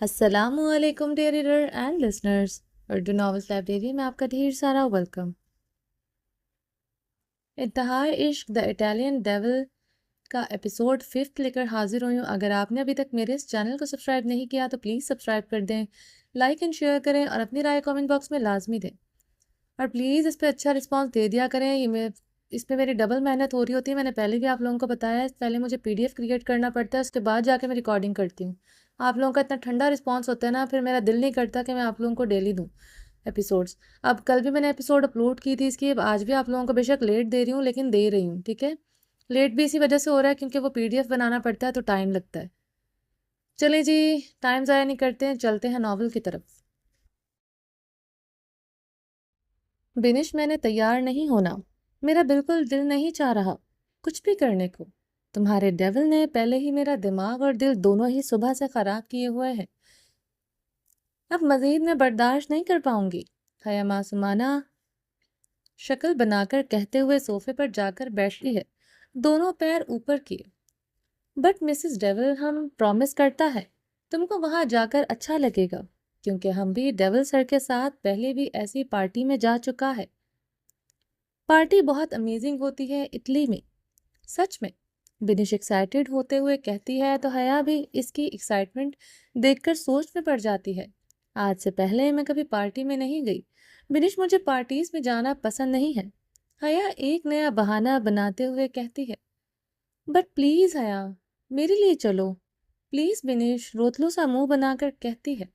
السلام علیکم dear reader and listeners, Urdu novels library میں آپ کا ڈھیر سارا ویلکم۔ انتہائی عشق دا اٹالین ڈیول کا ایپیسوڈ 5 لے کر حاضر ہوئی ہوں۔ اگر آپ نے ابھی تک میرے اس چینل کو سبسکرائب نہیں کیا تو پلیز سبسکرائب کر دیں، لائک اینڈ شیئر کریں اور اپنی رائے کامنٹ باکس میں لازمی دیں، اور پلیز اس پہ اچھا رسپانس دے دیا کریں۔ اس پہ میری ڈبل محنت ہو رہی ہوتی ہے، میں نے پہلے بھی آپ لوگوں کو بتایا ہے۔ پہلے مجھے PDF کریٹ کرنا پڑتا ہے، اس کے بعد جا کے میں ریکارڈنگ کرتی ہوں۔ آپ لوگوں کا اتنا ٹھنڈا رسپانس ہوتا ہے نا، پھر میرا دل نہیں کرتا کہ میں آپ لوگوں کو ڈیلی دوں ایپیسوڈس۔ اب کل بھی میں نے ایپیسوڈ اپلوڈ کی تھی اس کی، اب آج بھی آپ لوگوں کو بے شک لیٹ دے رہی ہوں لیکن دے رہی ہوں، ٹھیک ہے؟ لیٹ بھی اسی وجہ سے ہو رہا ہے کیونکہ وہ PDF بنانا پڑتا ہے تو ٹائم لگتا ہے۔ چلیں جی، ٹائم ضائع نہیں کرتے ہیں، چلتے ہیں ناول کی طرف۔ بنش، میں نے تیار نہیں ہونا، میرا بالکل دل نہیں چاہ رہا کچھ بھی کرنے کو۔ تمہارے ڈیول نے پہلے ہی میرا دماغ اور دل دونوں ہی صبح سے خراب کیے ہوئے ہیں، اب مزید میں برداشت نہیں کر پاؤں گی۔ حیا معصومانہ شکل بنا کر کہتے ہوئے صوفے پر جا کر بیٹھتی ہے، دونوں پیر اوپر کیے۔ بٹ مسز ڈیول، ہم پرومس کرتا ہے تم کو وہاں جا کر اچھا لگے گا، کیونکہ ہم بھی ڈیول سر کے ساتھ پہلے بھی ایسی پارٹی میں جا چکا ہے۔ پارٹی بہت امیزنگ ہوتی ہے اٹلی میں، سچ میں، بنش ایکسائٹیڈ ہوتے ہوئے کہتی ہے تو حیا بھی اس کی ایکسائٹمنٹ دیکھ کر سوچ میں پڑ جاتی ہے۔ آج سے پہلے میں کبھی پارٹی میں نہیں گئی بنش، مجھے پارٹیز میں جانا پسند نہیں ہے، حیا ایک نیا بہانہ بناتے ہوئے کہتی ہے۔ بٹ پلیز حیا، میرے لیے چلو پلیز، بنش روتلو سا منہ بنا کر کہتی ہے۔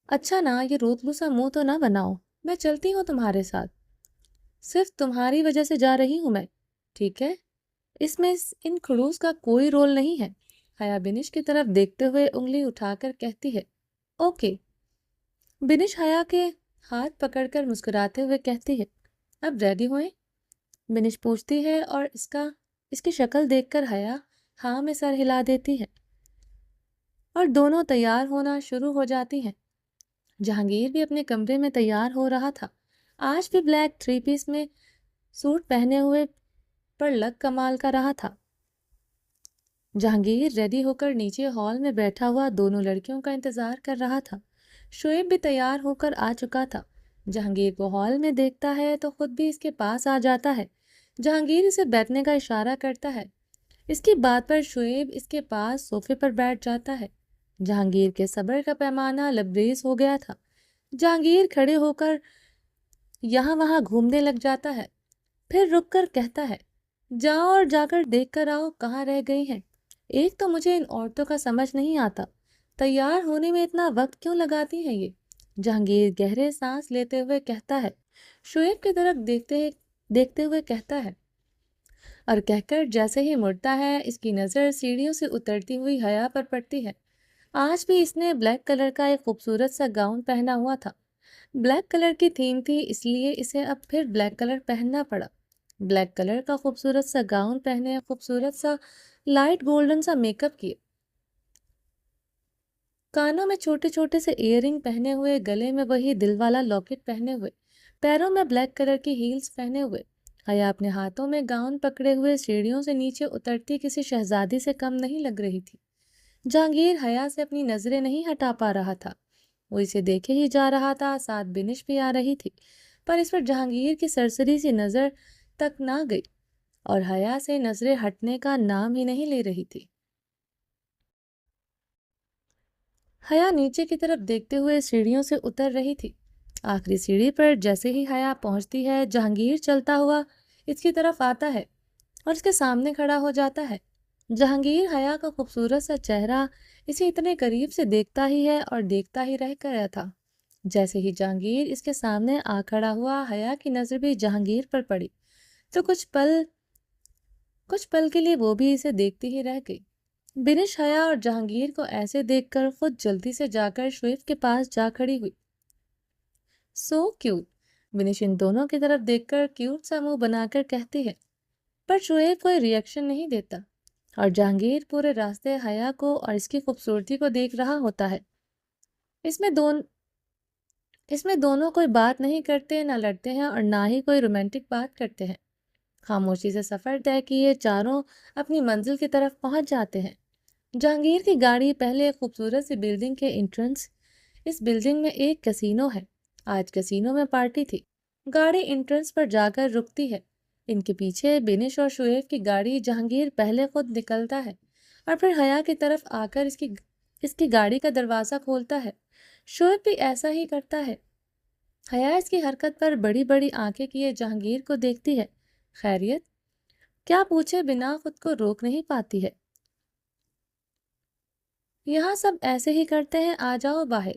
اچھا نا، یہ روتلو سا منہ تو نہ بناؤ، میں چلتی ہوں تمہارے ساتھ، صرف تمہاری وجہ سے جا رہی ہوں میں، ٹھیک ہے؟ اس میں ان خلوص کا کوئی رول نہیں ہے۔ حیا بنش کی طرف دیکھتے ہوئے انگلی اٹھا کر کہتی ہے، اوکے۔ بنش حیا کے ہاتھ پکڑ کر مسکراتے ہوئے کہتی ہے، اب ریڈی ہوئیں؟ بنش پوچھتی ہے اور اس کی شکل دیکھ کر حیا ہاں میں سر ہلا دیتی ہے اور دونوں تیار ہونا شروع ہو جاتی ہیں۔ جہانگیر بھی اپنے کمرے میں تیار ہو رہا تھا، آج بھی بلیک 3 پیس میں سوٹ پہنے ہوئے پر لگ کمال کا رہا تھا۔ جہانگیر ریڈی ہو کر نیچے ہال میں بیٹھا ہوا دونوں لڑکیوں کا انتظار کر رہا تھا۔ شعیب بھی تیار ہو کر آ چکا تھا، جہانگیر کو ہال میں دیکھتا ہے تو خود بھی اس کے پاس آ جاتا ہے۔ جہانگیر اسے بیٹھنے کا اشارہ کرتا ہے، اس کی بات پر شعیب اس کے پاس صوفے پر بیٹھ جاتا ہے۔ جہانگیر کے صبر کا پیمانہ لبریز ہو گیا تھا۔ جہانگیر کھڑے ہو کر یہاں وہاں گھومنے لگ جاتا ہے، پھر رک کر کہتا ہے، جاؤ اور جا کر دیکھ کر آؤ کہاں رہ گئی ہیں۔ ایک تو مجھے ان عورتوں کا سمجھ نہیں آتا، تیار ہونے میں اتنا وقت کیوں لگاتی ہیں یہ؟ جہانگیر گہرے سانس لیتے ہوئے کہتا ہے، شعیب کی طرف دیکھتے ہوئے کہتا ہے، اور کہہ کر جیسے ہی مڑتا ہے اس کی نظر سیڑھیوں سے اترتی ہوئی حیا پر پڑتی ہے۔ آج بھی اس نے بلیک کلر کا ایک خوبصورت سا گاؤن پہنا ہوا تھا۔ بلیک کلر کی تھیم تھی، اس لیے اسے اب پھر بلیک کلر پہننا پڑا۔ بلیک کلر کا خوبصورت سا گاؤن پہنے، خوبصورت سا لائٹ گولڈن سا میک اپ کیے، کانوں میں چھوٹے چھوٹے سے ایئر رنگ پہنے ہوئے، گلے میں وہی دل والا لاکٹ پہنے ہوئے، پیروں میں بلیک کلر کی ہیلز پہنے ہوئے، حیا اپنے ہاتھوں میں گاؤن پکڑے ہوئے سیڑھیوں سے نیچے اترتی کسی شہزادی سے کم نہیں لگ رہی تھی۔ جہانگیر حیا سے اپنی نظریں نہیں ہٹا پا رہا تھا، وہ اسے دیکھے ہی جا رہا تھا، ساتھ بنش بھی آ رہی تھی، پر اس پر جہانگیر کی سرسری سی نظر تک نہ گئی اور حیا سے نظریں ہٹنے کا نام ہی نہیں لے رہی تھی۔ حیا نیچے کی طرف دیکھتے ہوئے سیڑھیوں سے اتر رہی تھی۔ آخری سیڑھی پر جیسے ہی حیا پہنچتی ہے، جہانگیر چلتا ہوا اس کی طرف آتا ہے اور اس کے سامنے کھڑا ہو جاتا ہے۔ جہانگیر حیا کا خوبصورت سا چہرہ اسے اتنے قریب سے دیکھتا ہی ہے اور دیکھتا ہی رہ گیا تھا۔ جیسے ہی جہانگیر اس کے سامنے آ کھڑا ہوا، حیا کی نظر بھی جہانگیر پر پڑی تو کچھ پل کے لیے وہ بھی اسے دیکھتی ہی رہ گئی۔ بنش حیا اور جہانگیر کو ایسے دیکھ کر خود جلدی سے جا کر شعیب کے پاس جا کھڑی ہوئی۔ سو کیوٹ، بنش ان دونوں کی طرف دیکھ کر کیوٹ سا منہ بنا کر کہتی ہے، پر شعیب کوئی ری ایکشن نہیں دیتا اور جہانگیر پورے راستے حیا کو اور اس کی خوبصورتی کو دیکھ رہا ہوتا ہے۔ اس میں دونوں کوئی بات نہیں کرتے، نہ لڑتے ہیں اور نہ ہی کوئی رومانٹک بات کرتے ہیں۔ خاموشی سے سفر طے کیے چاروں اپنی منزل کی طرف پہنچ جاتے ہیں۔ جہانگیر کی گاڑی پہلے ایک خوبصورت سی بلڈنگ کے انٹرنس، اس بلڈنگ میں ایک کسینو ہے، آج کسینو میں پارٹی تھی۔ گاڑی انٹرنس پر جا کر رکتی ہے، ان کے پیچھے بینش اور شعیب کی گاڑی۔ جہانگیر پہلے خود نکلتا ہے اور پھر حیا کی طرف آ کر اس کی گاڑی کا دروازہ کھولتا ہے۔ شعیب بھی ایسا ہی کرتا ہے۔ حیا اس کی حرکت پر بڑی بڑی آنکھیں کیے جہانگیر کو دیکھتی ہے۔ خیریت؟ کیا پوچھے بنا خود کو روک نہیں پاتی ہے۔ یہاں سب ایسے ہی کرتے ہیں، آ جاؤ باہر۔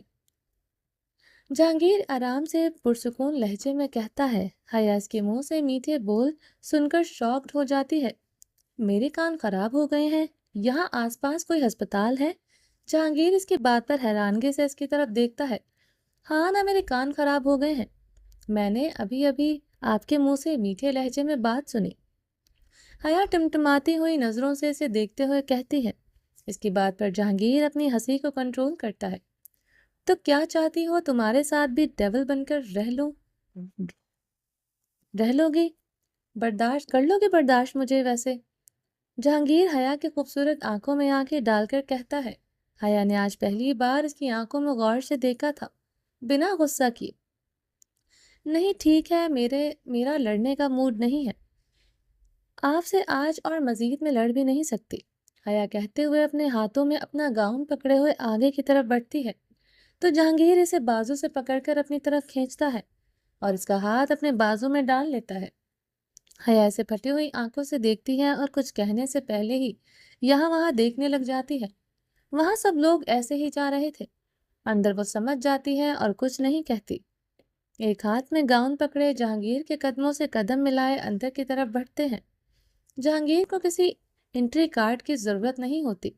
جہانگیر آرام سے پرسکون لہجے میں کہتا ہے۔ حیا اس کے منہ سے میٹھے بول سن کر شاکڈ ہو جاتی ہے۔ میرے کان خراب ہو گئے ہیں؟ یہاں آس پاس کوئی ہسپتال ہے؟ جہانگیر اس کی بات پر حیرانگی سے اس کی طرف دیکھتا ہے۔ ہاں نا، میرے کان خراب ہو گئے ہیں، میں نے ابھی ابھی آپ کے منہ سے میٹھے لہجے میں بات سنی۔ حیا ٹمٹماتی ہوئی نظروں سے اسے دیکھتے ہوئے کہتی ہے۔ اس کی بات پر جہانگیر اپنی ہنسی کو کنٹرول کرتا ہے۔ تو کیا چاہتی ہو تمہارے ساتھ بھی ڈیول بن کر رہ لو گی؟ برداشت کر لو گے برداشت مجھے ویسے؟ جہانگیر حیا کی خوبصورت آنکھوں میں آنکھیں ڈال کر کہتا ہے۔ حیا نے آج پہلی بار اس کی آنکھوں میں غور سے دیکھا تھا، بنا غصہ کیے۔ نہیں ٹھیک ہے، میرا لڑنے کا موڈ نہیں ہے، آپ سے آج اور مزید میں لڑ بھی نہیں سکتی، حیا کہتے ہوئے اپنے ہاتھوں میں اپنا گاؤن پکڑے ہوئے آگے کی طرف بڑھتی ہے تو جہانگیر اسے بازو سے پکڑ کر اپنی طرف کھینچتا ہے اور اس کا ہاتھ اپنے بازو میں ڈال لیتا ہے۔ حیا اسے پھٹی ہوئی آنکھوں سے دیکھتی ہے اور کچھ کہنے سے پہلے ہی یہاں وہاں دیکھنے لگ جاتی ہے۔ وہاں سب لوگ ایسے ہی جا رہے تھے، اندر وہ سمجھ جاتی ہے اور کچھ نہیں کہتی۔ ایک ہاتھ میں گاؤن پکڑے جہانگیر کے قدموں سے قدم ملائے اندر کی طرف بڑھتے ہیں۔ جہانگیر کو کسی انٹری کارڈ کی ضرورت نہیں ہوتی،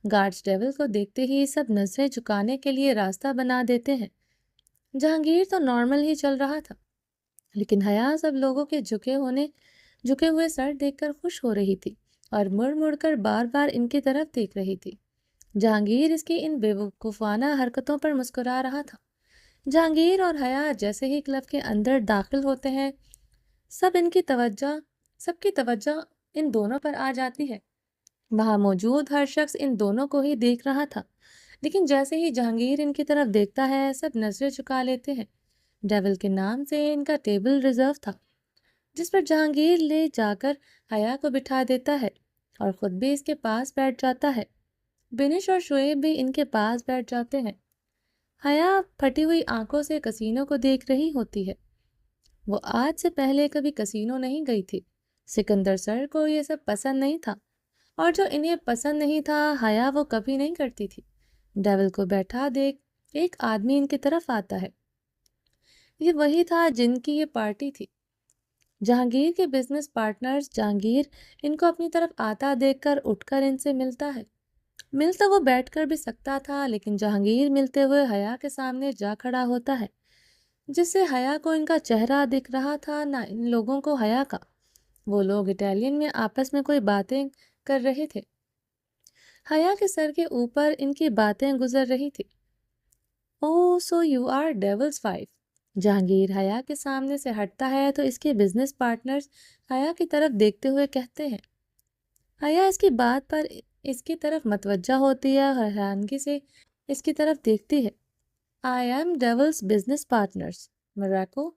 گارڈز ڈیول کو دیکھتے ہی سب نظریں جھکانے کے لیے راستہ بنا دیتے ہیں۔ جہانگیر تو نارمل ہی چل رہا تھا، لیکن حیا سب لوگوں کے جھکے ہوئے سر دیکھ کر خوش ہو رہی تھی اور مڑ مڑ کر بار بار ان کی طرف دیکھ رہی تھی۔ جہانگیر اس کی ان بیوقوفانہ حرکتوں پر مسکرا رہا تھا۔ جہانگیر اور حیا جیسے ہی کلب کے اندر داخل ہوتے ہیں، سب کی توجہ ان دونوں پر آ جاتی ہے۔ وہاں موجود ہر شخص ان دونوں کو ہی دیکھ رہا تھا، لیکن جیسے ہی جہانگیر ان کی طرف دیکھتا ہے سب نظریں چکا لیتے ہیں۔ ڈیول کے نام سے ان کا ٹیبل ریزرو تھا، جس پر جہانگیر لے جا کر حیا کو بٹھا دیتا ہے اور خود بھی اس کے پاس بیٹھ جاتا ہے۔ بینش اور شعیب بھی ان کے پاس بیٹھ جاتے ہیں۔ حیا پھٹی ہوئی آنکھوں سے کسینو کو دیکھ رہی ہوتی ہے۔ وہ آج سے پہلے کبھی کسینو نہیں گئی تھی۔ سکندر سر کو یہ سب پسند نہیں تھا، اور جو انہیں پسند نہیں تھا حیا وہ کبھی نہیں کرتی تھی۔ ڈیول کو بیٹھا دیکھ ایک آدمی ان کی طرف آتا ہے۔ یہ وہی تھا جن کی یہ پارٹی تھی، جہانگیر کے بزنس پارٹنرز۔ جہانگیر ان کو اپنی طرف آتا دیکھ کر اٹھ کر ان سے ملتا ہے۔ مل تو وہ بیٹھ کر بھی سکتا تھا، لیکن جہانگیر ملتے ہوئے حیا کے سامنے جا کھڑا ہوتا ہے، جس سے حیا کو ان کا چہرہ دکھ رہا تھا نہ ان لوگوں کو حیا کا۔ وہ لوگ اٹالین میں آپس میں کوئی باتیں کر رہے تھے۔ حیا کے سر کے اوپر ان کی باتیں گزر رہی تھی۔ Oh so you are devil's wife. Jahangir Haya کے سامنے سے ہٹتا ہے تو اس کے بزنس پارٹنرز حیا کی طرف دیکھتے ہوئے کہتے ہیں۔ حیا اس کی بات پر اس کی طرف متوجہ ہوتی ہے اور حیرانگی سے اس کی طرف دیکھتی ہے۔ I am devil's business partners Morocco.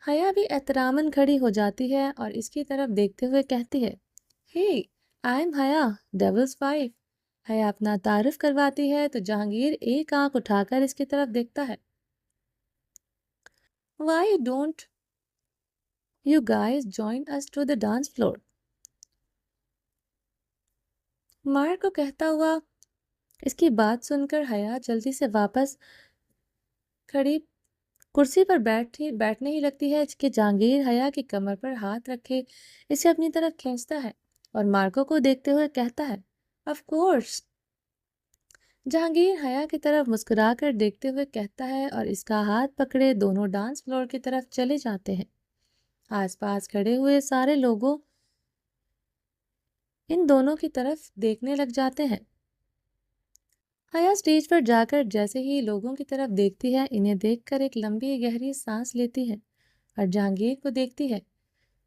حیا بھی احتراماً کھڑی ہو جاتی ہے اور اس کی طرف دیکھتے ہوئے کہتی ہے، ہے آئی ایم حیا ڈیولز وائف۔ حیا اپنا تعارف کرواتی ہے تو جہانگیر ایک آنکھ اٹھا کر اس کی طرف دیکھتا ہے۔ Why don't you guys join us to the dance floor? مار کو کہتا ہوا اس کی بات سن کر حیا جلدی سے واپس کھڑی کرسی پر بیٹھنے ہی لگتی ہے کہ جہانگیر حیا کی کمر پر ہاتھ رکھے اسے اپنی طرف کھینچتا ہے اور مارکو کو دیکھتے ہوئے کہتا ہے، آف کورس۔ جہانگیر حیا کی طرف مسکرا کر دیکھتے ہوئے کہتا ہے اور اس کا ہاتھ پکڑے دونوں ڈانس فلور کی طرف چلے جاتے ہیں۔ آس پاس کھڑے ہوئے سارے لوگوں ان دونوں کی طرف دیکھنے لگ جاتے ہیں۔ حیا اسٹیج پر جا کر جیسے ہی لوگوں کی طرف دیکھتی ہے، انہیں دیکھ کر ایک لمبی گہری سانس لیتی ہے اور جہانگیر کو دیکھتی ہے۔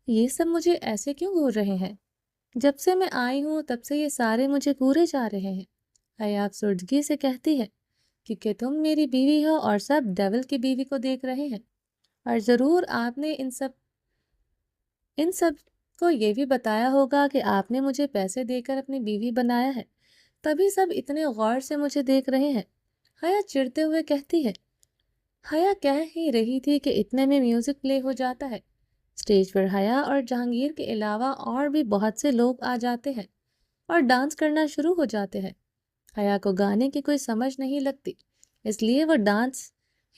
یہ سب مجھے ایسے کیوں گھور رہے ہیں؟ جب سے میں آئی ہوں تب سے یہ سارے مجھے گھورے جا رہے ہیں۔ حیا افسردگی سے کہتی ہے، کیونکہ تم میری بیوی ہو اور سب ڈیول کی بیوی کو دیکھ رہے ہیں، اور ضرور آپ نے ان سب کو یہ بھی بتایا ہوگا کہ آپ نے مجھے پیسے دے کر اپنی بیوی بنایا ہے، تبھی سب اتنے غور سے مجھے دیکھ رہے ہیں۔ حیا چڑھتے ہوئے کہتی ہے۔ حیا کہہ ہی رہی تھی کہ اتنے میں میوزک پلے ہو جاتا ہے۔ اسٹیج پر حیا اور جہانگیر کے علاوہ اور بھی بہت سے لوگ آ جاتے ہیں اور ڈانس کرنا شروع ہو جاتے ہیں۔ حیا کو گانے کی کوئی سمجھ نہیں لگتی، اس لیے وہ ڈانس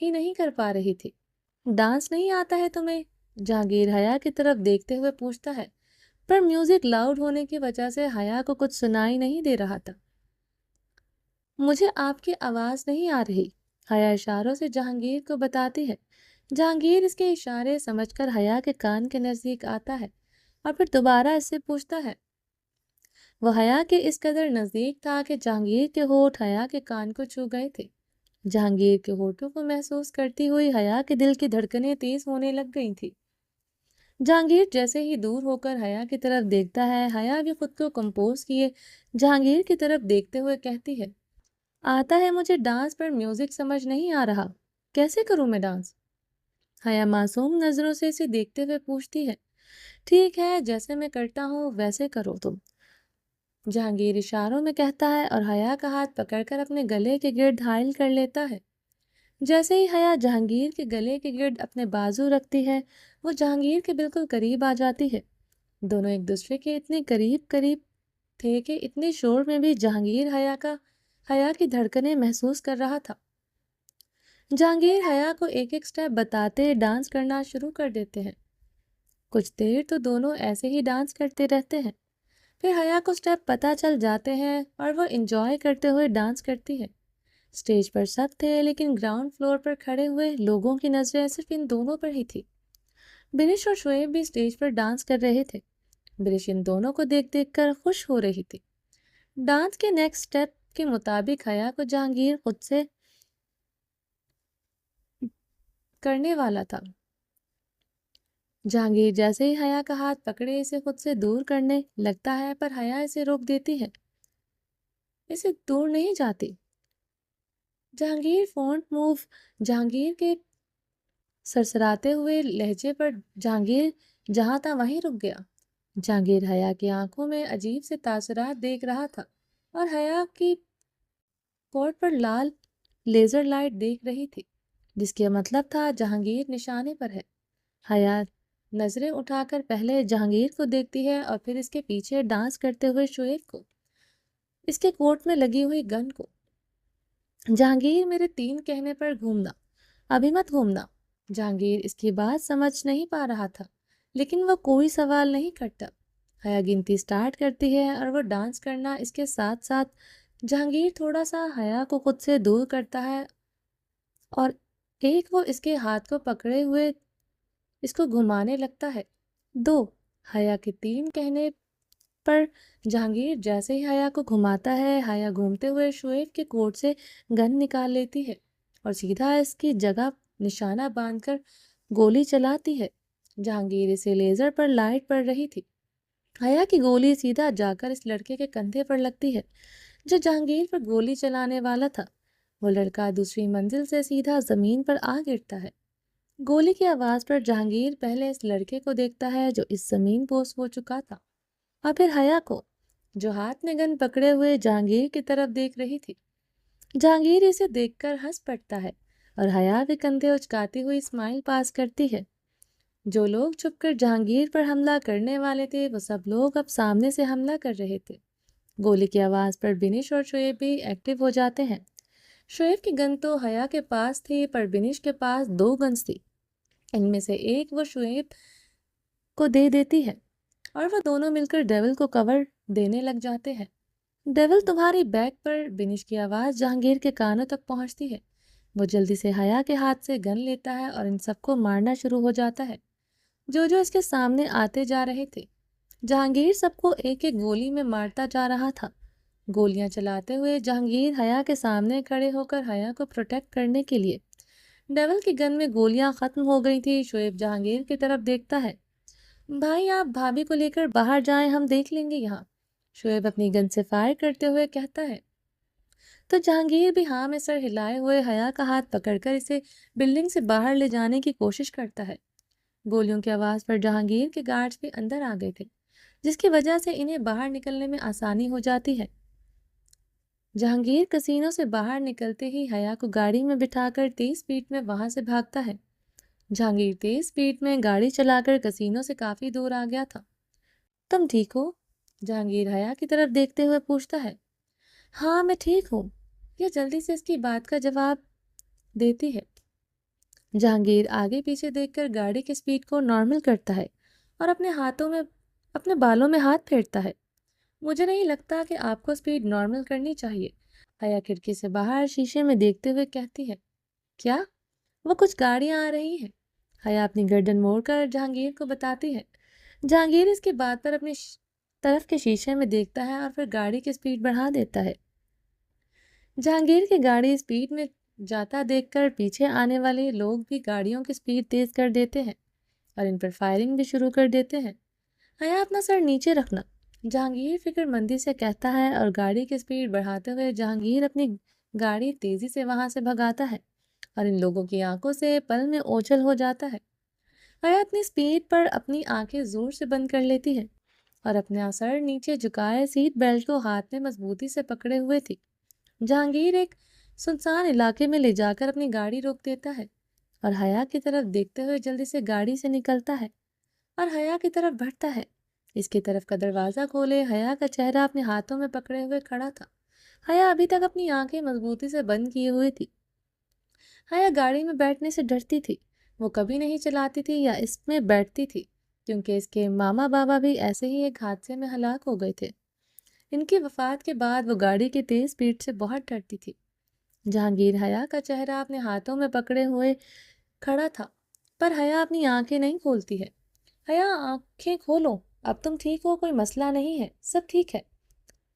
ہی نہیں کر پا رہی تھی۔ ڈانس نہیں آتا ہے تمہیں؟ جہانگیر حیا کی طرف دیکھتے ہوئے پوچھتا ہے، پر میوزک لاؤڈ ہونے کی وجہ سے حیا کو کچھ سنائی نہیں دے رہا تھا۔ مجھے آپ کی آواز نہیں آ رہی، حیا اشاروں سے جہانگیر کو بتاتی ہے۔ جہانگیر اس کے اشارے سمجھ کر حیا کے کان کے نزدیک آتا ہے اور پھر دوبارہ اس سے پوچھتا ہے۔ وہ حیا کے اس قدر نزدیک تھا کہ جہانگیر کے ہونٹ حیا کے کان کو چھو گئے تھے۔ جہانگیر کے ہونٹوں کو محسوس کرتی ہوئی حیا کے دل کی دھڑکنیں تیز ہونے لگ گئی تھی۔ جہانگیر جیسے ہی دور ہو کر حیا کی طرف دیکھتا ہے، حیا بھی خود کو کمپوز کیے جہانگیر کی طرف دیکھتے ہوئے کہتی ہے، آتا ہے مجھے ڈانس، پر میوزک سمجھ نہیں آ رہا، کیسے کروں میں ڈانس؟ حیا معصوم نظروں سے اسے دیکھتے ہوئے پوچھتی ہے، ٹھیک ہے، جیسے میں کرتا ہوں ویسے کرو تم۔ جہانگیر اشاروں میں کہتا ہے اور حیا کا ہاتھ پکڑ کر اپنے گلے کے گرد حائل کر لیتا ہے۔ جیسے ہی حیا جہانگیر کے گلے کے گرد اپنے بازو رکھتی ہے، وہ جہانگیر کے بالکل قریب آ جاتی ہے۔ دونوں ایک دوسرے کے اتنے قریب تھے کہ اتنے شور میں بھی جہانگیر حیا کی دھڑکنیں محسوس کر رہا تھا۔ جہانگیر حیا کو ایک ایک سٹیپ بتاتے ڈانس کرنا شروع کر دیتے ہیں۔ کچھ دیر تو دونوں ایسے ہی ڈانس کرتے رہتے ہیں، پھر حیا کو سٹیپ پتہ چل جاتے ہیں اور وہ انجوائے کرتے ہوئے ڈانس کرتی ہے۔ اسٹیج پر سب تھے، لیکن گراؤنڈ فلور پر کھڑے ہوئے لوگوں کی نظریں صرف ان دونوں پر ہی تھی۔ بنش اور شعیب بھی اسٹیج پر ڈانس کر رہے تھے۔ بنش ان دونوں کو دیکھ کر خوش ہو رہی تھی۔ ڈانس کے نیکسٹ سٹیپ کے مطابق حیا کو جہانگیر خود سے کرنے والا تھا۔ جہانگیر جیسے ہی حیا کا ہاتھ پکڑے اسے خود سے دور کرنے لگتا ہے، پر حیا اسے روک دیتی ہے، اسے دور نہیں جاتی۔ جہانگیر کے سرسراتے ہوئے لہجے پر جہانگیر جہاں تھا وہیں رک گیا۔ جہانگیر حیا کی آنکھوں میں عجیب سے تاثرات دیکھ رہا تھا اور حیا کی کوٹ پر لال لیزر لائٹ دیکھ رہی تھی، جس کا مطلب تھا جہانگیر نشانے پر ہے۔ حیا نظریں اٹھا کر پہلے جہانگیر کو دیکھتی ہے اور پھر اس کے پیچھے ڈانس کرتے ہوئے شعیب کو، اس کے کوٹ میں لگی ہوئی گن کو۔ جہانگیر، میرے 3 کہنے پر گھومنا، ابھی مت گھومنا۔ جہانگیر اس کی بات سمجھ نہیں پا رہا تھا، لیکن وہ کوئی سوال نہیں کرتا۔ حیا گنتی سٹارٹ کرتی ہے اور وہ ڈانس کرنا اس کے ساتھ ساتھ جہانگیر تھوڑا سا حیا کو خود سے دور کرتا ہے اور وہ اس کے ہاتھ کو پکڑے ہوئے اس کو گھمانے لگتا ہے۔ 2 حیا کے 3 کہنے پر جہانگیر جیسے ہی حیا کو گھماتا ہے، حیا گھومتے ہوئے شعیب کے کوٹ سے گن نکال لیتی ہے اور سیدھا اس کی جگہ نشانہ باندھ کر گولی چلاتی ہے۔ جہانگیر اسے لیزر پر لائٹ پڑ رہی تھی۔ حیا کی گولی سیدھا جا کر اس لڑکے کے کندھے پر لگتی ہے جو جہانگیر پر گولی چلانے والا تھا۔ وہ لڑکا دوسری منزل سے سیدھا زمین پر آ گرتا ہے۔ گولی کی آواز پر جہانگیر پہلے اس لڑکے کو دیکھتا ہے جو اس زمین پوش ہو چکا تھا، اور پھر حیا کو جو ہاتھ میں گن پکڑے ہوئے جہانگیر کی طرف دیکھ رہی تھی۔ جہانگیر اسے دیکھ کر ہنس پڑتا ہے اور حیا بھی کندھے اچکاتی ہوئی اسمائل پاس کرتی ہے۔ جو لوگ چھپ کر جہانگیر پر حملہ کرنے والے تھے وہ سب لوگ اب سامنے سے حملہ کر رہے تھے۔ گولی کی آواز پر بنش اور شعیب بھی ایکٹیو ہو جاتے ہیں۔ شعیب کی گن تو حیا کے پاس تھی، پر بنش کے پاس 2 گنز تھی۔ ان میں سے ایک وہ شعیب کو دے دیتی ہے اور وہ دونوں مل کر ڈیول کو کور دینے لگ جاتے ہیں۔ ڈیول تمہاری بیک پر، بنش کی آواز جہانگیر کے کانوں تک پہنچتی ہے۔ وہ جلدی سے حیا کے ہاتھ سے گن لیتا ہے اور ان سب کو مارنا شروع ہو جاتا ہے جو اس کے سامنے آتے جا رہے تھے۔ جہانگیر سب کو ایک ایک گولی میں مارتا جا رہا تھا۔ گولیاں چلاتے ہوئے جہانگیر حیا کے سامنے کھڑے ہو کر حیا کو پروٹیکٹ کرنے کے لیے۔ ڈیول کی گن میں گولیاں ختم ہو گئی تھی۔ شعیب جہانگیر کی طرف دیکھتا ہے بھائی آپ بھابھی کو لے کر باہر جائیں، ہم دیکھ لیں گے یہاں، شعیب اپنی گن سے فائر کرتے ہوئے کہتا ہے۔ تو جہانگیر بھی ہاں میں سر ہلائے ہوئے حیا کا ہاتھ پکڑ کر اسے بلڈنگ سے باہر لے جانے کی کوشش کرتا ہے۔ گولیوں کی آواز پر جہانگیر کے گارڈز بھی اندر آ گئے تھے، جس کی وجہ سے انہیں باہر نکلنے میں آسانی ہو جاتی ہے۔ جہانگیر کسینوں سے باہر نکلتے ہی حیا کو گاڑی میں بٹھا کر تیز سپیڈ میں وہاں سے بھاگتا ہے۔ جہانگیر تیز سپیڈ میں گاڑی چلا کر کسینوں سے کافی دور آ گیا تھا۔ تم ٹھیک ہو؟ جہانگیر حیا کی طرف دیکھتے ہوئے پوچھتا ہے۔ ہاں میں ٹھیک ہوں، یہ جلدی سے اس کی بات کا جواب دیتی ہے۔ جہانگیر آگے پیچھے دیکھ کر گاڑی کی سپیڈ کو نارمل کرتا ہے اور اپنے بالوں میں ہاتھ پھیرتا ہے۔ مجھے نہیں لگتا کہ آپ کو سپیڈ نارمل کرنی چاہیے، حیا کھڑکی سے باہر شیشے میں دیکھتے ہوئے کہتی ہے۔ کیا؟ وہ کچھ گاڑیاں آ رہی ہیں، حیا اپنی گردن موڑ کر جہانگیر کو بتاتی ہے۔ جہانگیر اس کی بات پر اپنی طرف کے شیشے میں دیکھتا ہے اور پھر گاڑی کی سپیڈ بڑھا دیتا ہے۔ جہانگیر کی گاڑی سپیڈ میں جاتا دیکھ کر پیچھے آنے والے لوگ بھی گاڑیوں کی سپیڈ تیز کر دیتے ہیں اور ان پر فائرنگ بھی شروع کر دیتے ہیں۔ حیا اپنا سر نیچے رکھنا، جہانگیر فکر مندی سے کہتا ہے اور گاڑی کی سپیڈ بڑھاتے ہوئے جہانگیر اپنی گاڑی تیزی سے وہاں سے بھگاتا ہے اور ان لوگوں کی آنکھوں سے پل میں اوجھل ہو جاتا ہے۔ حیا اپنی سپیڈ پر اپنی آنکھیں زور سے بند کر لیتی ہے اور اپنا سر نیچے جھکائے سیٹ بیلٹ کو ہاتھ میں مضبوطی سے پکڑے ہوئے تھی۔ جہانگیر ایک سنسان علاقے میں لے جا کر اپنی گاڑی روک دیتا ہے اور حیا کی طرف دیکھتے ہوئے جلدی سے گاڑی سے نکلتا ہے اور حیا کی طرف بڑھتا ہے۔ اس کی طرف کا دروازہ کھولے حیا کا چہرہ اپنے ہاتھوں میں پکڑے ہوئے کھڑا تھا۔ حیا ابھی تک اپنی آنکھیں مضبوطی سے بند کیے ہوئی تھی۔ حیا گاڑی میں بیٹھنے سے ڈرتی تھی، وہ کبھی نہیں چلاتی تھی یا اس میں بیٹھتی تھی، کیونکہ اس کے ماما بابا بھی ایسے ہی ایک حادثے میں ہلاک ہو گئے تھے۔ ان کی وفات کے بعد وہ گاڑی کی تیز سپیڈ سے بہت ڈرتی تھی۔ جہانگیر حیا کا چہرہ اپنے ہاتھوں میں پکڑے ہوئے کھڑا تھا، پر حیا اپنی آنکھیں نہیں کھولتی ہے۔ حیا آنکھیں کھولو، اب تم ٹھیک ہو، کوئی مسئلہ نہیں ہے، سب ٹھیک ہے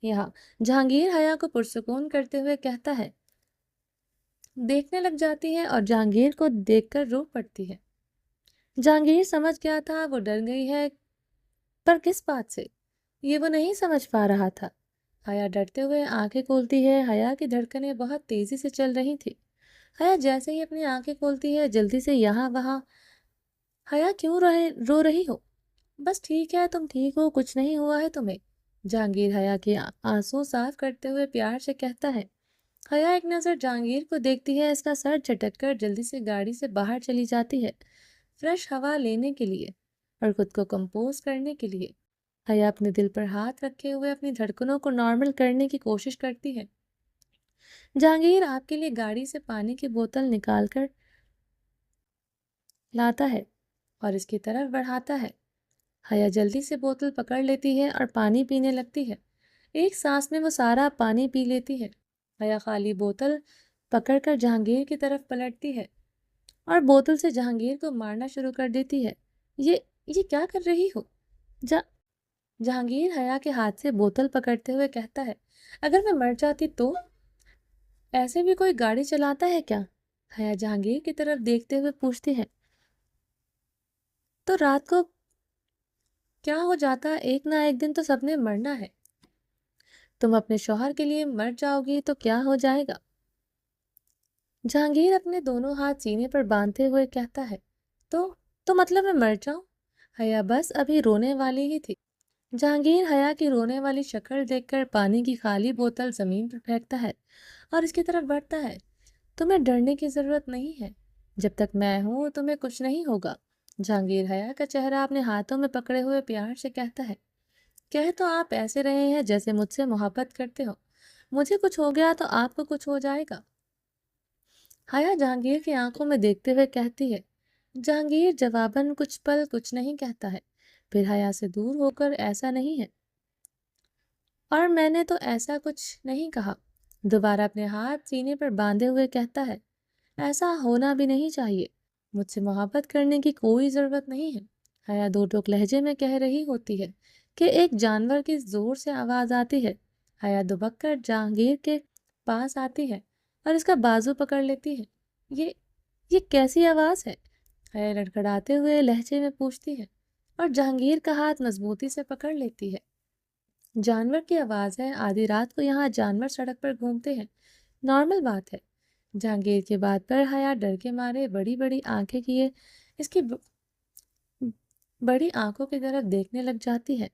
یہاں، جہانگیر حیا کو پرسکون کرتے ہوئے کہتا ہے۔ دیکھنے لگ جاتی ہے اور جہانگیر کو دیکھ کر رو پڑتی ہے۔ جہانگیر سمجھ گیا تھا وہ ڈر گئی ہے، پر کس بات سے، یہ وہ نہیں سمجھ پا رہا تھا۔ حیا ڈرتے ہوئے آنکھیں کھولتی ہے، حیا کی دھڑکنیں بہت تیزی سے چل رہی تھی۔ حیا جیسے ہی اپنی آنکھیں کھولتی ہے جلدی سے یہاں وہاں۔ حیا کیوں رو رہی ہو؟ بس ٹھیک ہے، تم ٹھیک ہو، کچھ نہیں ہوا ہے تمہیں، جہانگیر حیا کے آنسو صاف کرتے ہوئے پیار سے کہتا ہے۔ حیا ایک نظر جہانگیر کو دیکھتی ہے، اس کا سر جھٹک کر جلدی سے گاڑی سے باہر چلی جاتی ہے، فریش ہوا لینے کے لیے اور خود کو کمپوز کرنے کے لیے۔ حیا اپنے دل پر ہاتھ رکھے ہوئے اپنی دھڑکنوں کو نارمل کرنے کی کوشش کرتی ہے۔ جہانگیر آپ کے لیے گاڑی سے پانی کی بوتل نکال کر لاتا ہے اور اس کی طرف بڑھاتا ہے۔ حیا جلدی سے بوتل پکڑ لیتی ہے اور پانی پینے لگتی ہے۔ ایک سانس میں وہ سارا پانی پی لیتی ہے۔ حیا خالی بوتل پکڑ کر جہانگیر کی طرف پلٹتی ہے اور بوتل سے جہانگیر کو مارنا شروع کر دیتی ہے۔ یہ کیا کر رہی ہو؟ جہانگیر حیا کے ہاتھ سے بوتل پکڑتے ہوئے کہتا ہے۔ اگر میں مر جاتی تو؟ ایسے بھی کوئی گاڑی چلاتا ہے کیا؟ حیا جہانگیر کی طرف دیکھتے ہوئے پوچھتی ہے۔ تو رات کو کیا ہو جاتا، ایک نہ ایک دن تو سب نے مرنا ہے، تم اپنے شوہر کے لیے مر جاؤ گی تو کیا ہو جائے گا؟ جہانگیر اپنے دونوں ہاتھ سینے پر باندھتے ہوئے کہتا ہے۔ تو مطلب میں مر جاؤں؟ حیا بس ابھی رونے والی ہی تھی۔ جہانگیر حیا کی رونے والی شکل دیکھ کر پانی کی خالی بوتل زمین پر پھینکتا ہے اور اس کی طرف بڑھتا ہے۔ تمہیں ڈرنے کی ضرورت نہیں ہے، جب تک میں ہوں تمہیں کچھ نہیں ہوگا، جہانگیر حیا کا چہرہ اپنے ہاتھوں میں پکڑے ہوئے پیار سے کہتا ہے۔ کہہ تو آپ ایسے رہے ہیں جیسے مجھ سے محبت کرتے ہو، مجھے کچھ ہو گیا تو آپ کو کچھ ہو جائے گا، حیا جہانگیر کی آنکھوں میں دیکھتے ہوئے کہتی ہے۔ جہانگیر جواباً کچھ پل کچھ نہیں کہتا ہے، پھر حیا سے دور ہو کر ایسا نہیں ہے اور میں نے تو ایسا کچھ نہیں کہا، دوبارہ اپنے ہاتھ سینے پر باندھے ہوئے کہتا ہے۔ ایسا ہونا بھی نہیں چاہیے، مجھ سے محبت کرنے کی کوئی ضرورت نہیں ہے، حیا دو ٹوک لہجے میں کہہ رہی ہوتی ہے کہ ایک جانور کی زور سے آواز آتی ہے۔ حیا دبک کر جہانگیر کے پاس آتی ہے اور اس کا بازو پکڑ لیتی ہے۔ یہ کیسی آواز ہے؟ حیا لڑکھڑاتے ہوئے لہجے میں پوچھتی ہے۔ اور جہانگیر کا ہاتھ مضبوطی سے پکڑ لیتی ہے۔ جانور کی آواز ہے، آدھی رات کو یہاں جانور سڑک پر گھومتے ہیں، نارمل بات ہے۔ جہانگیر کی بات پر حیا ڈر کے مارے بڑی بڑی آنکھیں کیے اس کی بڑی آنکھوں کی طرف دیکھنے لگ جاتی ہے۔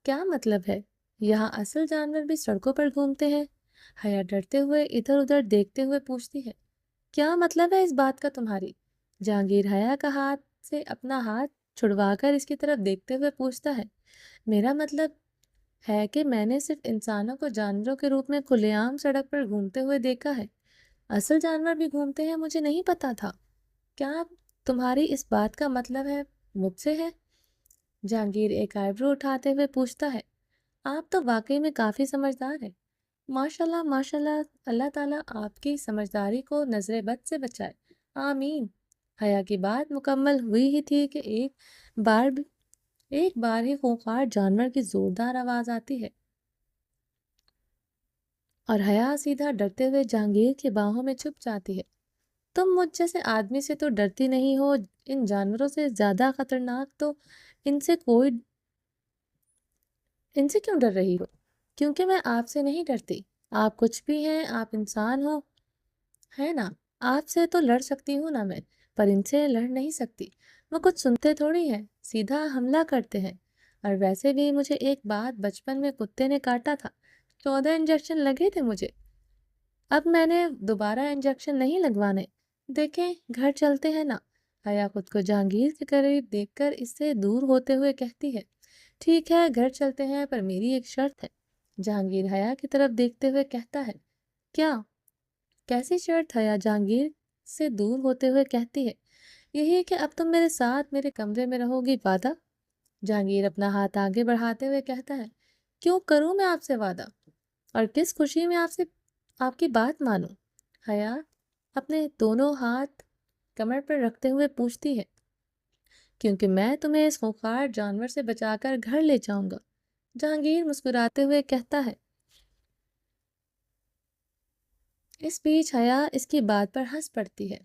کیا مطلب ہے؟ یہاں اصل جانور بھی سڑکوں پر گھومتے ہیں؟ حیا ڈرتے ہوئے ادھر ادھر دیکھتے ہوئے پوچھتی ہے۔ کیا مطلب ہے اس بات کا تمہاری؟ جہانگیر حیا کا ہاتھ سے اپنا ہاتھ چھڑوا کر اس کی طرف دیکھتے ہوئے پوچھتا ہے۔ میرا مطلب ہے کہ میں نے صرف انسانوں کو جانوروں کے روپ میں کھلے عام سڑک پر گھومتے ہوئے دیکھا ہے، اصل جانور بھی گھومتے ہیں، مجھے نہیں پتا تھا۔ کیا تمہاری اس بات کا مطلب ہے مجھ سے ہے؟ جہانگیر ایک آئیبرو اٹھاتے ہوئے پوچھتا ہے۔ آپ تو واقعی میں کافی سمجھدار ہیں، ماشاء اللہ، اللہ تعالیٰ آپ کی سمجھداری کو نظر بد سے بچائے، آمین۔ حیا کی بات مکمل ہوئی ہی تھی کہ ایک بار ہی خونخوار جانور کی زوردار آواز آتی ہے اور حیا سیدھا ڈرتے ہوئے جہانگیر کی باہوں میں چھپ جاتی ہے۔ تم مجھ جیسے آدمی سے تو ڈرتی نہیں ہو، ان جانوروں سے زیادہ خطرناک تو ان سے کیوں ڈر رہی ہو؟ کیونکہ میں آپ سے نہیں ڈرتی، آپ کچھ بھی ہیں، آپ انسان ہو، ہے نا؟ آپ سے تو لڑ سکتی ہوں نا میں، پر ان سے لڑ نہیں سکتی۔ وہ کچھ سنتے تھوڑی ہیں، سیدھا حملہ کرتے ہیں۔ اور ویسے بھی مجھے ایک بات بچپن میں کتے نے کاٹا تھا، 14 انجیکشن لگے تھے مجھے، اب میں نے دوبارہ انجیکشن نہیں لگوانے۔ دیکھیں گھر چلتے ہیں نا؟ حیا خود کو جہانگیر کے قریب دیکھ کر اس سے دور ہوتے ہوئے کہتی ہے۔ ٹھیک ہے گھر چلتے ہیں، پر میری ایک شرط ہے۔ جہانگیر حیا کی طرف دیکھتے ہوئے کہتا ہے۔ کیا؟ کیسی شرط؟ حیا جہانگیر سے دور ہوتے ہوئے کہتی ہے۔ یہی کہ اب تم میرے ساتھ میرے کمرے میں رہو گی، وعدہ؟ جہانگیر اپنا ہاتھ آگے بڑھاتے ہوئے کہتا ہے۔ کیوں کروں میں آپ سے وعدہ؟ اور کس خوشی میں آپ کی بات مانوں؟ حیا اپنے دونوں ہاتھ کمر پر رکھتے ہوئے پوچھتی ہے۔ کیونکہ میں تمہیں اس خوفناک جانور سے بچا کر گھر لے جاؤں گا، جہانگیر مسکراتے ہوئے کہتا ہے۔ اس بیچ حیا اس کی بات پر ہنس پڑتی ہے۔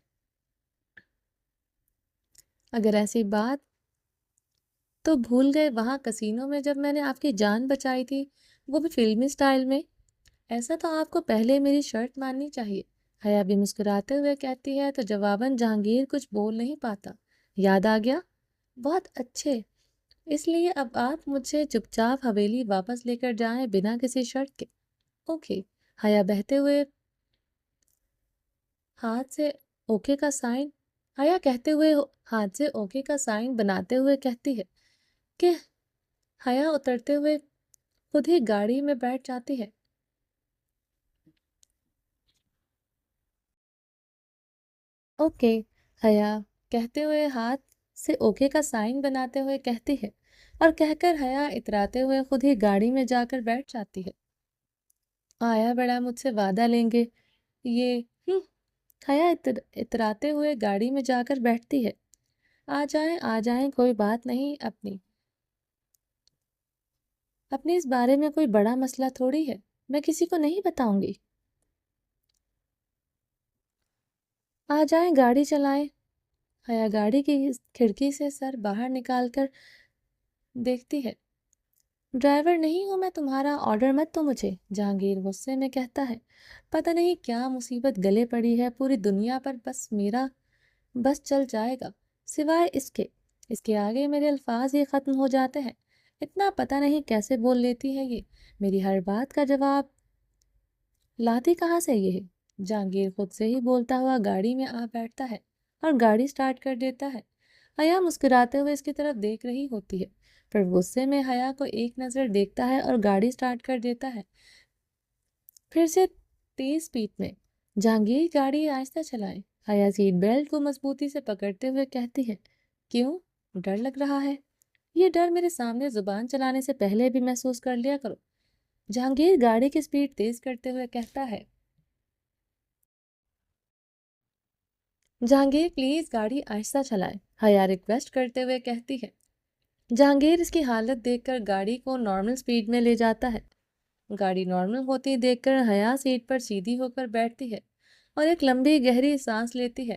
اگر ایسی بات تو بھول گئے وہاں کسینو میں جب میں نے آپ کی جان بچائی تھی، وہ بھی فلمی سٹائل میں؟ ایسا تو آپ کو پہلے میری شرط ماننی چاہیے، حیا بھی مسکراتے ہوئے کہتی ہے۔ تو جواباً جہانگیر کچھ بول نہیں پاتا۔ یاد آ گیا؟ بہت اچھے، اس لیے اب آپ مجھ سے چپ چاپ حویلی واپس لے کر جائیں بنا کسی شرط کے۔ اوکے۔ حیا بہتے ہوئے ہاتھ سے اوکے کا سائن حیا کہتے ہوئے ہاتھ سے اوکے کا سائن بناتے ہوئے کہتی ہے کہ حیا اترتے ہوئے خود ہی گاڑی میں بیٹھ جاتی ہے۔ اوکے، حیا کہتے ہوئے ہاتھ سے اوکے کا سائن بناتے ہوئے کہتی ہے اور کہہ کر حیا اتراتے ہوئے خود ہی گاڑی میں جا کر بیٹھ جاتی ہے۔ آیا بڑا مجھ سے وعدہ لیں گے یہ حیا اتراتے ہوئے گاڑی میں جا کر بیٹھتی ہے۔ آ جائیں کوئی بات نہیں، اپنی اس بارے میں کوئی بڑا مسئلہ تھوڑی ہے، میں کسی کو نہیں بتاؤں گی۔ آ جائیں گاڑی چلائیں۔ حیا گاڑی کی کھڑکی سے سر باہر نکال کر دیکھتی ہے۔ ڈرائیور نہیں ہوں میں تمہارا، آرڈر مت دو مجھے، جہانگیر غصے میں کہتا ہے۔ پتہ نہیں کیا مصیبت گلے پڑی ہے پوری دنیا پر، بس میرا بس چل جائے گا، سوائے اس کے آگے میرے الفاظ ہی ختم ہو جاتے ہیں۔ اتنا پتہ نہیں کیسے بول لیتی ہے یہ، میری ہر بات کا جواب لاتی کہاں سے یہ؟ جہانگیر خود سے ہی بولتا ہوا گاڑی میں آ بیٹھتا ہے اور گاڑی سٹارٹ کر دیتا ہے۔ حیا مسکراتے ہوئے اس کی طرف دیکھ رہی ہوتی ہے، پر غصے میں حیا کو ایک نظر دیکھتا ہے اور گاڑی سٹارٹ کر دیتا ہے، پھر سے تیز سپیڈ میں۔ جہانگیر گاڑی آہستہ چلائیں۔ حیا سیٹ بیلٹ کو مضبوطی سے پکڑتے ہوئے کہتی ہے۔ کیوں؟ ڈر لگ رہا ہے؟ یہ ڈر میرے سامنے زبان چلانے سے پہلے بھی محسوس کر لیا کرو، جہانگیر گاڑی کی سپیڈ تیز کرتے ہوئے کہتا ہے۔ جہانگیر پلیز گاڑی آہستہ چلائیں، حیا ریکویسٹ کرتے ہوئے کہتی ہے۔ جہانگیر اس کی حالت دیکھ کر گاڑی کو نارمل سپیڈ میں لے جاتا ہے۔ گاڑی نارمل ہوتی دیکھ کر حیا سیٹ پر سیدھی ہو کر بیٹھتی ہے اور ایک لمبی گہری سانس لیتی ہے۔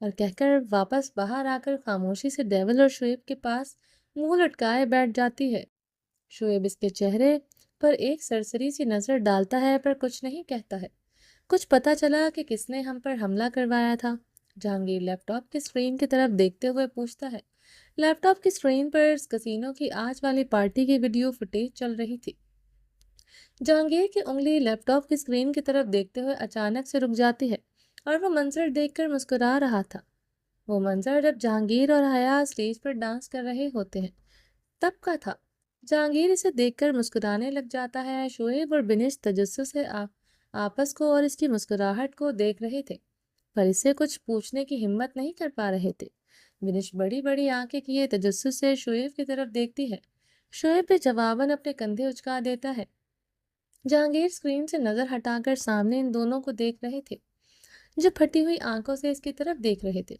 اور کہہ کر واپس باہر آ کر خاموشی سے ڈیول اور شعیب کے پاس منہ لٹکائے بیٹھ جاتی ہے۔ شعیب اس کے چہرے پر ایک سرسری سی نظر ڈالتا ہے پر کچھ نہیں کہتا ہے۔ کچھ پتہ چلا کہ کس نے ہم پر حملہ کروایا تھا؟ جہانگیر لیپ ٹاپ کی اسکرین کی طرف دیکھتے ہوئے پوچھتا ہے۔ لیپ ٹاپ کی اسکرین پر کسینو کی آج والی پارٹی کی ویڈیو فوٹیج چل رہی تھی۔ جہانگیر کی انگلی لیپ ٹاپ کی اسکرین کی طرف دیکھتے ہوئے اچانک سے رک جاتی ہے اور وہ منظر دیکھ کر مسکرا رہا تھا۔ وہ منظر جب جہانگیر اور حیا اسٹیج پر ڈانس کر رہے ہوتے ہیں تب کا تھا۔ جہانگیر اسے دیکھ کر مسکرانے لگ جاتا ہے۔ شعیب اور بنش تجسس سے آپس کو اور اس کی مسکراہٹ کو دیکھ رہے تھے پر اسے کچھ پوچھنے کی ہمت نہیں کر پا رہے تھے۔ بنش بڑی بڑی آنکھیں کیے تجسس سے شعیب کی طرف دیکھتی ہے۔ شعیب بھی جواباً اپنے کندھے اچکا دیتا ہے۔ جہانگیر اسکرین سے نظر ہٹا کر سامنے ان دونوں کو دیکھ رہے تھے جو پھٹی ہوئی آنکھوں سے اس کی طرف دیکھ رہے تھے۔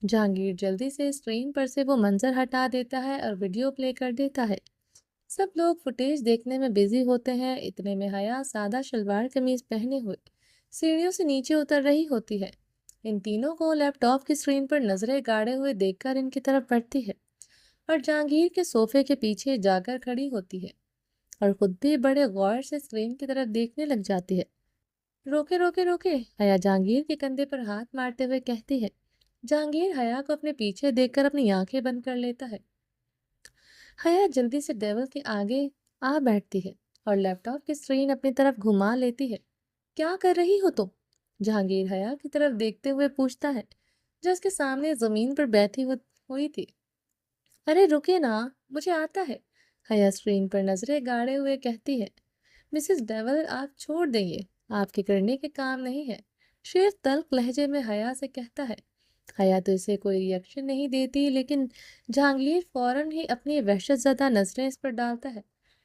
جہانگیر جلدی سے اسکرین پر سے وہ منظر ہٹا دیتا ہے اور ویڈیو پلے کر دیتا ہے۔ سب لوگ فوٹیج دیکھنے میں بزی ہوتے ہیں۔ اتنے میں حیا سادہ شلوار قمیض پہنے ہوئے سیڑھیوں سے نیچے اتر رہی ہوتی ہے۔ ان تینوں کو لیپ ٹاپ کی اسکرین پر نظریں گاڑے ہوئے دیکھ کر ان کی طرف بڑھتی ہے اور جہانگیر کے صوفے کے پیچھے جا کر کھڑی ہوتی ہے اور خود بھی بڑے غور سے اسکرین کی طرف دیکھنے لگ جاتی ہے۔ روکے روکے روکے، حیا جہانگیر کے کندھے پر ہاتھ مارتے ہوئے کہتی ہے۔ جہانگیر حیا کو اپنے پیچھے دیکھ کر اپنی آنکھیں بند کر لیتا ہے۔ حیا جلدی سے ڈیول کے آگے آ بیٹھتی ہے اور لیپ ٹاپ کی اسکرین اپنی طرف گھما لیتی ہے۔ کیا کر رہی ہو تم؟ جہانگیر حیا کی طرف دیکھتے ہوئے پوچھتا ہے جو اس کے سامنے زمین پر بیٹھی ہوئی تھی۔ ارے رکے نا، مجھے آتا ہے، حیا اسکرین پر نظریں گاڑے ہوئے کہتی ہے۔ مسز ڈیول، آپ چھوڑ دیں، یہ آپ کے کرنے کے کام نہیں ہے، شیر تلخ لہجے میں حیا سے کہتا ہے۔ حیا تو اسے کوئی ری ایکشن نہیں دیتی لیکن جہانگیر فوراً ہی اپنی وحشت زدہ نظریں اس پر ڈالتا ہے۔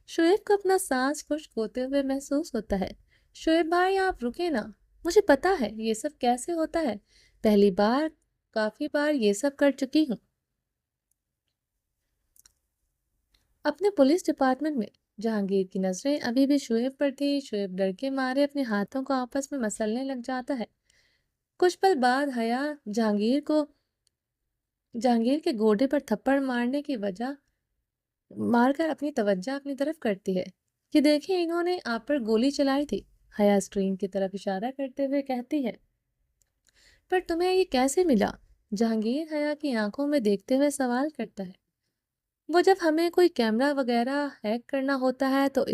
شعیب کو اپنا سانس خشک ہوتے ہوئے محسوس ہوتا ہے۔ شعیب بھائی آپ رکے نا، مجھے پتا ہے یہ سب کیسے ہوتا ہے، پہلی بار کافی بار یہ سب کر چکی ہوں اپنے پولیس ڈپارٹمنٹ میں۔ جہانگیر کی نظریں ابھی بھی شعیب پر تھی۔ شعیب ڈر کے مارے اپنے ہاتھوں کو آپس میں مسلنے لگ جاتا ہے۔ کچھ پل بعد حیا جہانگیر کے گوڈے پر تھپڑ مار کر اپنی توجہ اپنی طرف کرتی ہے۔ یہ دیکھیں، انہوں نے آپ پر گولی چلائی تھی، حیا اسکرین کی طرف اشارہ کرتے ہوئے کہتی ہے۔ پر تمہیں یہ کیسے ملا؟ جہانگیر حیا کی آنکھوں میں دیکھتے ہوئے سوال کرتا ہے۔ وہ جب ہمیں کوئی کیمرہ وغیرہ ہیک کرنا ہوتا ہے تو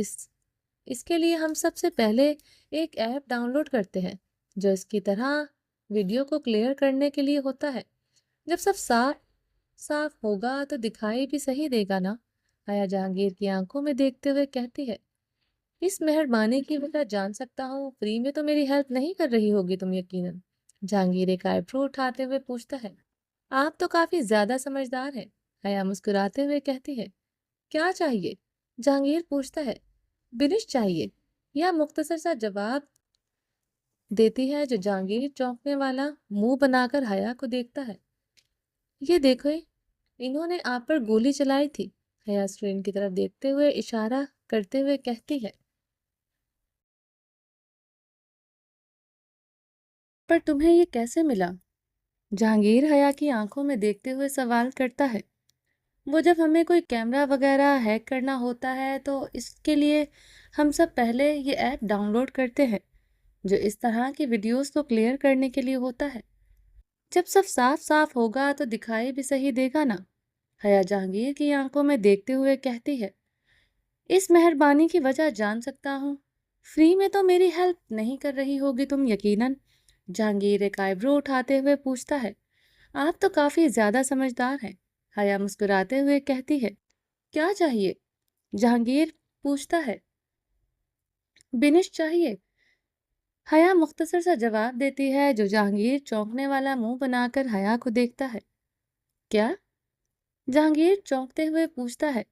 اس کے لیے ہم سب سے پہلے ایک ایپ ڈاؤن لوڈ کرتے ہیں جو اس کی طرح ویڈیو کو کلیئر کرنے کے لیے ہوتا ہے۔ جب سب صاف ہوگا تو دکھائی بھی صحیح دے گا نا، حیا جہانگیر کی آنکھوں میں دیکھتے ہوئے کہتی ہے۔ اس مہربانی کی وجہ جان سکتا ہوں، فری میں تو میری ہیلپ نہیں کر رہی ہوگی تم یقیناً؟ جہانگیر ایک آئی برو اٹھاتے ہوئے پوچھتا ہے۔ آپ تو کافی زیادہ سمجھدار ہیں، حیا مسکراتے ہوئے کہتی ہے۔ کیا چاہیے؟ جہانگیر پوچھتا ہے۔ بنش چاہیے، یا مختصر سا جواب دیتی ہے جو جہانگیر چونکنے والا منہ بنا کر حیا کو دیکھتا ہے۔ یہ دیکھو، انہوں نے آپ پر گولی چلائی تھی، حیا اسکرین کی طرف دیکھتے ہوئے اشارہ کرتے ہوئے کہتی ہے۔ پر تمہیں یہ کیسے ملا؟ جہانگیر حیا کی آنکھوں میں دیکھتے ہوئے سوال کرتا ہے۔ وہ جب ہمیں کوئی کیمرہ وغیرہ ہیک کرنا ہوتا ہے تو اس کے لیے ہم سب پہلے یہ ایپ ڈاؤن لوڈ کرتے ہیں جو اس طرح کی ویڈیوز کو کلیئر کرنے کے لیے ہوتا ہے۔ جب سب صاف ہوگا تو دکھائی بھی صحیح دے گا نا، حیا جہانگیر کی آنکھوں میں دیکھتے ہوئے کہتی ہے۔ اس مہربانی کی وجہ جان سکتا ہوں، فری میں تو میری ہیلپ نہیں کر رہی ہوگی تم یقیناً؟ جہانگیر ایک آئی برو اٹھاتے ہوئے پوچھتا ہے۔ آپ تو کافی زیادہ سمجھدار ہیں، حیا مسکراتے ہوئے کہتی ہے۔ کیا چاہیے؟ جہانگیر پوچھتا ہے۔ بنش چاہیے، حیا مختصر سا جواب دیتی ہے جو جہانگیر چونکنے والا منہ بنا کر حیا کو دیکھتا ہے۔ کیا؟ جہانگیر چونکتے ہوئے پوچھتا ہے۔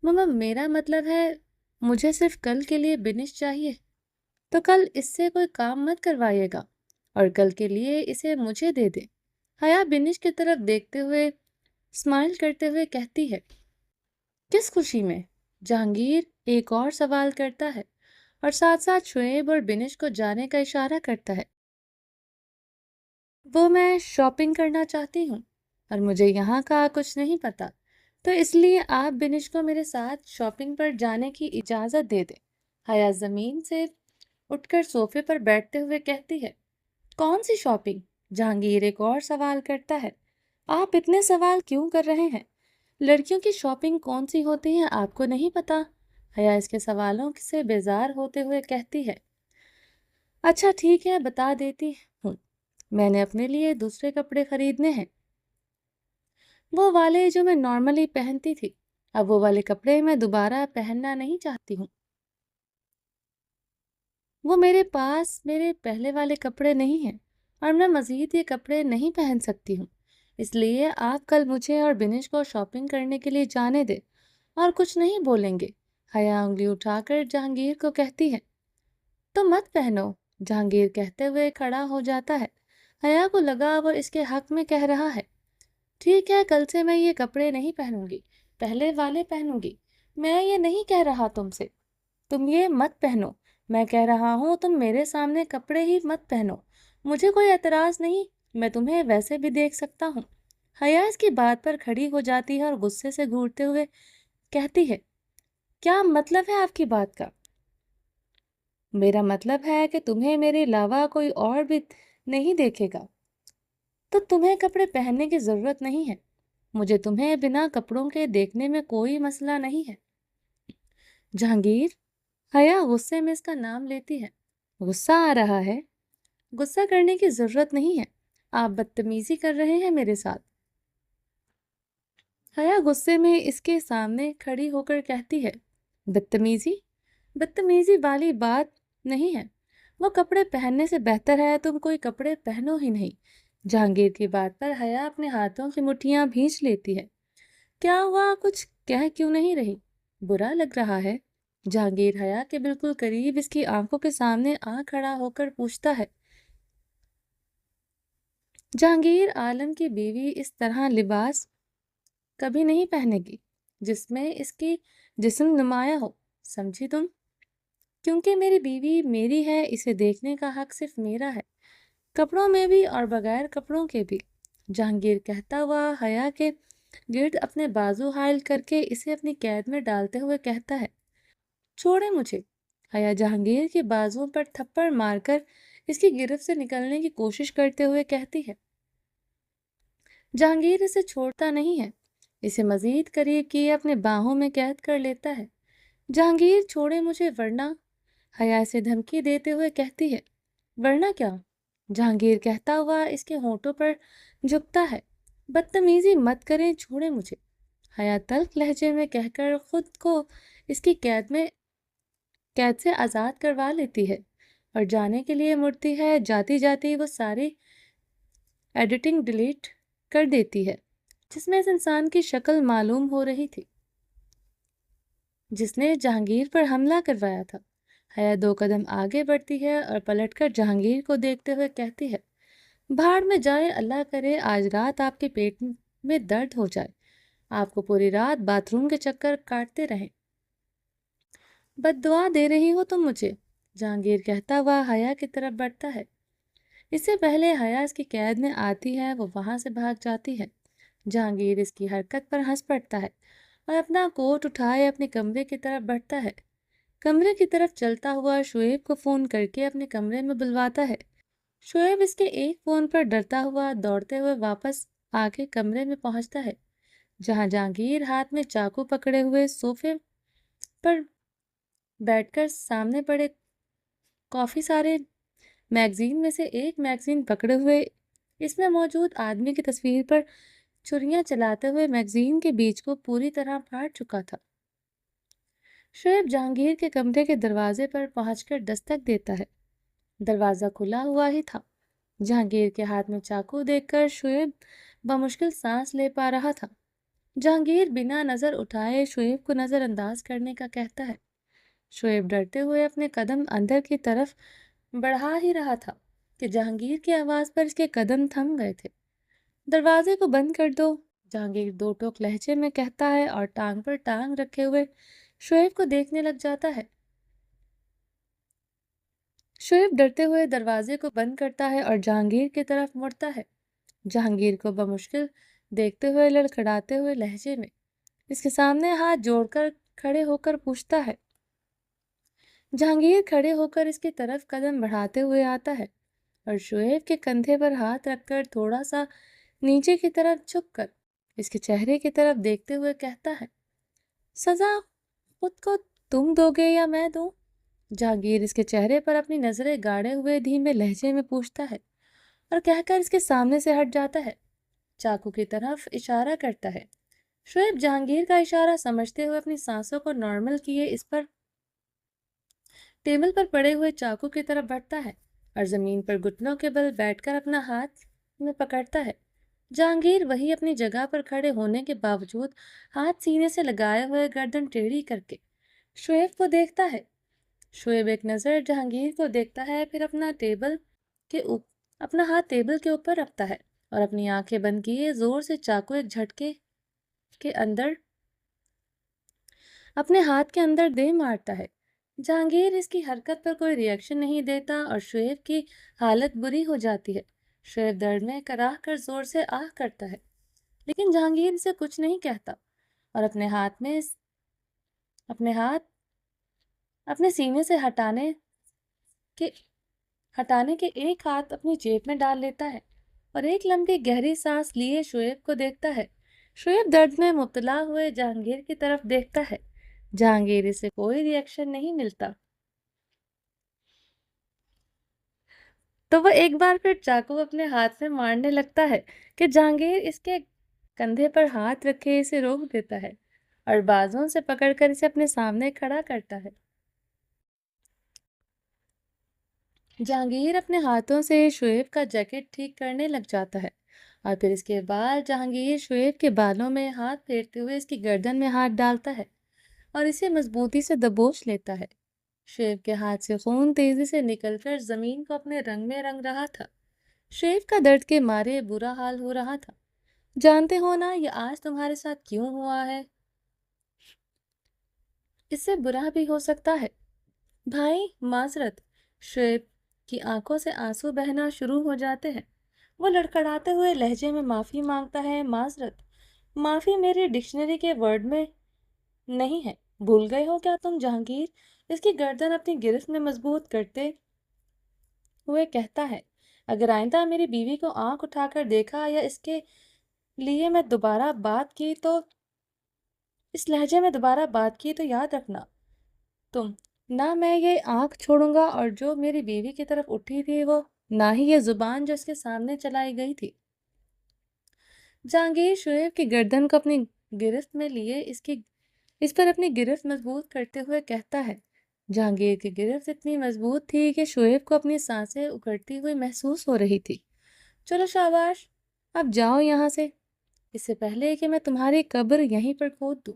مما، میرا مطلب ہے مجھے صرف کل کے لیے بنش چاہیے، تو کل اس سے کوئی کام مت کروائیے گا اور کل کے لیے اسے مجھے دے دیں۔ حیا بنش کی طرف دیکھتے ہوئے اسمائل کرتے ہوئے کہتی ہے۔ کس خوشی میں؟ جہانگیر ایک اور سوال کرتا ہے اور ساتھ ساتھ شعیب اور بنش کو جانے کا اشارہ کرتا ہے۔ وہ میں شاپنگ کرنا چاہتی ہوں اور مجھے یہاں کا کچھ نہیں پتا، تو اس لیے آپ بنش کو میرے ساتھ شاپنگ پر جانے کی اجازت دے دیں۔ حیا زمین سے اٹھ کر صوفے پر بیٹھتے ہوئے کہتی ہے، کون سی شاپنگ؟ جہانگیر ایک اور سوال کرتا ہے، آپ اتنے سوال کیوں کر رہے ہیں؟ لڑکیوں کی شاپنگ کون سی ہوتی ہے آپ کو نہیں پتا؟ حیا اس کے سوالوں سے بیزار ہوتے ہوئے کہتی ہے، اچھا ٹھیک ہے، بتا دیتی ہوں، میں نے اپنے لیے دوسرے کپڑے خریدنے ہیں، وہ والے جو میں نارملی پہنتی تھی۔ اب وہ والے کپڑے میں دوبارہ پہننا نہیں چاہتی ہوں، وہ میرے پاس میرے پہلے والے کپڑے نہیں ہیں اور میں مزید یہ کپڑے نہیں پہن سکتی ہوں، اس لیے آپ کل مجھے اور بنش کو شاپنگ کرنے کے لیے جانے دیں اور کچھ نہیں بولیں گے۔ حیا انگلی اٹھا کر جہانگیر کو کہتی ہے، تو مت پہنو۔ جہانگیر کہتے ہوئے کھڑا ہو جاتا ہے۔ حیا کو لگا وہ اس کے حق میں کہہ رہا ہے، ٹھیک ہے، کل سے میں یہ کپڑے نہیں پہنوں گی، پہلے والے پہنوں گی۔ میں یہ نہیں کہہ رہا تم سے تم یہ مت پہنو، میں کہہ رہا ہوں تم میرے سامنے کپڑے ہی مت پہنو، مجھے کوئی اعتراض نہیں، میں تمہیں ویسے بھی دیکھ سکتا ہوں۔ حیا اس کی بات پر کھڑی ہو جاتی ہے اور غصے سے گھورتے ہوئے کہتی ہے، کیا مطلب ہے آپ کی بات کا؟ میرا مطلب ہے کہ تمہیں میرے علاوہ کوئی اور بھی نہیں دیکھے گا تو تمہیں کپڑے پہننے کی ضرورت نہیں ہے، مجھے تمہیں بنا کپڑوں کے دیکھنے میں کوئی مسئلہ نہیں ہے۔ جہانگیر، حیا غصے میں اس کا نام لیتی ہے، غصہ آ رہا ہے؟ غصہ کرنے کی ضرورت نہیں ہے، آپ بدتمیزی کر رہے ہیں میرے ساتھ۔ حیا غصے میں اس کے سامنے کھڑی ہو کر کہتی ہے، بدتمیزی؟ بدتمیزی والی بات نہیں ہے، وہ کپڑے پہننے سے بہتر ہے تم کوئی کپڑے پہنو ہی نہیں۔ جہانگیر کی بات پر حیا اپنے ہاتھوں کی مٹھیاں بھینچ لیتی ہے، کیا ہوا، کچھ کہہ کیوں نہیں رہی؟ برا لگ رہا ہے؟ جہانگیر حیا کے بالکل قریب اس کی آنکھوں کے سامنے آ کھڑا ہو کر پوچھتا ہے۔ جہانگیر عالم کی بیوی اس طرح لباس کبھی نہیں پہنے گی جس میں اس کی جسم نمایاں ہو، سمجھی تم؟ کیونکہ میری بیوی میری ہے، اسے دیکھنے کا حق صرف میرا ہے، کپڑوں میں بھی اور بغیر کپڑوں کے بھی۔ جہانگیر کہتا ہوا حیا کے گرد اپنے بازو حائل کر کے اسے اپنی قید میں ڈالتے ہوئے کہتا ہے، چھوڑے مجھے۔ حیا جہانگیر کے بازو پر تھپڑ مار کر اس کی گرفت سے نکلنے کی کوشش کرتے ہوئے کہتی ہے۔ جہانگیر اسے چھوڑتا نہیں ہے، اسے مزید قریب کیے اپنے باہوں میں قید کر لیتا ہے۔ جہانگیر، چھوڑے مجھے ورنہ، حیا اسے دھمکی دیتے ہوئے کہتی ہے۔ ورنہ کیا؟ جہانگیر کہتا ہوا اس کے ہونٹوں پر جھکتا ہے، بدتمیزی مت کریں، چھوڑے مجھے۔ حیا تلخ لہجے میں کہہ کر خود کو اس کی قید سے آزاد کروا لیتی ہے اور جانے کے لیے مڑتی ہے۔ جاتی جاتی وہ ساری ایڈیٹنگ ڈیلیٹ کر دیتی ہے جس میں اس انسان کی شکل معلوم ہو رہی تھی جس نے جہانگیر پر حملہ کروایا تھا۔ حیا 2 قدم آگے بڑھتی ہے اور پلٹ کر جہانگیر کو دیکھتے ہوئے کہتی ہے، بھاڑ میں جائے، اللہ کرے آج رات آپ کے پیٹ میں درد ہو جائے، آپ کو پوری رات باتھ روم کے چکر کاٹتے رہیں، بد دعا دے رہی ہو تم مجھے۔ جہانگیر کہتا ہوا حیا کی طرف بڑھتا ہے۔ اس سے پہلے حیا اس کی قید میں آتی ہے وہ وہاں سے بھاگ جاتی ہے۔ جہانگیر اس کی حرکت پر ہنس پڑتا ہے اور اپنا کوٹ اٹھائے اپنے کمرے کی طرف بڑھتا ہے۔ کمرے کی طرف چلتا ہوا شعیب کو فون کر کے اپنے کمرے میں بلواتا ہے۔ شعیب اس کے ایک فون پر ڈرتا ہوا دوڑتے ہوئے واپس آ کے کمرے میں پہنچتا ہے جہاں جہانگیر ہاتھ میں چاقو پکڑے ہوئے صوفے پر بیٹھ کر سامنے پڑے کافی سارے میگزین میں سے ایک میگزین پکڑے ہوئے اس میں موجود آدمی کی تصویر پر چھریاں چلاتے ہوئے میگزین کے بیچ کو پوری طرح پھاڑ چکا تھا۔ شعیب جہانگیر کے کمرے کے دروازے پر پہنچ کر دستک دیتا ہے۔ دروازہ کھلا ہوا ہی تھا۔ جہانگیر کے ہاتھ میں چاقو دیکھ کر شعیب بمشکل سانس لے پا رہا تھا۔ جہانگیر بنا نظر اٹھائے شعیب کو نظر انداز کرنے کا کہتا ہے۔ شعیب ڈرتے ہوئے اپنے قدم اندر کی طرف بڑھا ہی رہا تھا کہ جہانگیر کی آواز پر اس کے قدم تھم گئے تھے۔ دروازے کو بند کر دو، جہانگیر 2 ٹوک لہجے میں کہتا ہے اور ٹانگ پر ٹانگ رکھے ہوئے شعیب کو دیکھنے لگ جاتا ہے۔ شعیب ڈرتے ہوئے دروازے کو بند کرتا ہے اور جہانگیر کی طرف مڑتا ہے۔ جہانگیر کو بمشکل دیکھتے ہوئے لڑکھڑاتے ہوئے لہجے میں اس کے سامنے ہاتھ جوڑ کر کھڑے ہو کر پوچھتا ہے۔ جہانگیر کھڑے ہو کر اس کی طرف قدم بڑھاتے ہوئے آتا ہے اور شعیب کے کندھے پر ہاتھ رکھ کر تھوڑا سا نیچے کی طرف جھک کر اس کے چہرے کی طرف دیکھتے ہوئے کہتا ہے، سزا خود کو تم دو گے یا میں دوں؟ جہانگیر اس کے چہرے پر اپنی نظریں گاڑے ہوئے دھیمے لہجے میں پوچھتا ہے اور کہہ کر اس کے سامنے سے ہٹ جاتا ہے، چاقو کی طرف اشارہ کرتا ہے۔ شعیب جہانگیر کا اشارہ سمجھتے ہوئے اپنی سانسوں کو نارمل کیے اس پر ٹیبل پر پڑے ہوئے چاقو کی طرف بڑھتا ہے اور زمین پر گھٹنوں کے بل بیٹھ کر اپنا ہاتھ میں پکڑتا ہے۔ جہانگیر وہی اپنی جگہ پر کھڑے ہونے کے باوجود ہاتھ سینے سے لگائے ہوئے گردن ٹیڑھی کر کے شعیب کو دیکھتا ہے۔ شعیب ایک نظر جہانگیر کو دیکھتا ہے، پھر اپنا ہاتھ ٹیبل کے اوپر رکھتا ہے اور اپنی آنکھیں بند کیے زور سے چاقو ایک جھٹکے کے اندر اپنے ہاتھ کے اندر دے مارتا ہے۔ جہانگیر اس کی حرکت پر کوئی ری ایکشن نہیں دیتا اور شعیب کی حالت بری ہو جاتی ہے۔ شعیب درد میں کراہ کر زور سے آہ کرتا ہے، لیکن جہانگیر اسے کچھ نہیں کہتا اور اپنے ہاتھ اپنے سینے سے ہٹانے کے ایک ہاتھ اپنی جیب میں ڈال لیتا ہے اور ایک لمبی گہری سانس لیے شعیب کو دیکھتا ہے۔ شعیب درد میں مبتلا ہوئے جہانگیر کی طرف دیکھتا ہے۔ جہانگیر اسے کوئی ری ایکشن نہیں ملتا تو وہ ایک بار پھر چاقو اپنے ہاتھ میں مارنے لگتا ہے کہ جہانگیر اس کے کندھے پر ہاتھ رکھے اسے روک دیتا ہے اور بازوں سے پکڑ کر اسے اپنے سامنے کھڑا کرتا ہے۔ جہانگیر اپنے ہاتھوں سے شعیب کا جیکٹ ٹھیک کرنے لگ جاتا ہے اور پھر اس کے بعد جہانگیر شعیب کے بالوں میں ہاتھ پھیرتے ہوئے اس کی گردن میں ہاتھ ڈالتا ہے اور اسے مضبوطی سے دبوچ لیتا ہے۔ شعیب کے ہاتھ سے خون تیزی سے نکل کر زمین کو اپنے رنگ میں رنگ رہا تھا۔ شعیب کا درد کے مارے برا حال ہو رہا تھا۔ جانتے ہو نا یہ آج تمہارے ساتھ کیوں ہوا ہے؟ اس سے برا بھی ہو سکتا ہے۔ بھائی معذرت۔ شعیب کی آنکھوں سے آنسو بہنا شروع ہو جاتے ہیں۔ وہ لڑکھڑاتے ہوئے لہجے میں معافی مانگتا ہے۔ معذرت؟ معافی میری ڈکشنری کے ورڈ میں نہیں ہے۔ بھول گئے ہو کیا تم؟ جہانگیر اس کی گردن اپنی گرفت میں مضبوط کرتے ہوئے کہتا ہے، اگر آئندہ میری بیوی کو آنکھ اٹھا کر دیکھا یا اس کے لیے میں دوبارہ بات کی تو اس لہجے میں دوبارہ بات کی تو یاد رکھنا تم نہ میں یہ آنکھ چھوڑوں گا اور جو میری بیوی کی طرف اٹھی تھی وہ نہ ہی یہ زبان جو اس کے سامنے چلائی گئی تھی۔ جہانگیر شعیب کی گردن کو اپنی گرفت میں لیے اس پر اپنی گرفت مضبوط کرتے ہوئے کہتا ہے۔ جہانگیر کی گرفت اتنی مضبوط تھی کہ شعیب کو اپنی سانسیں اکھڑتی ہوئی محسوس ہو رہی تھی۔ چلو شاباش، اب جاؤ یہاں سے، اس سے پہلے کہ میں تمہاری قبر یہیں پر کھود دوں۔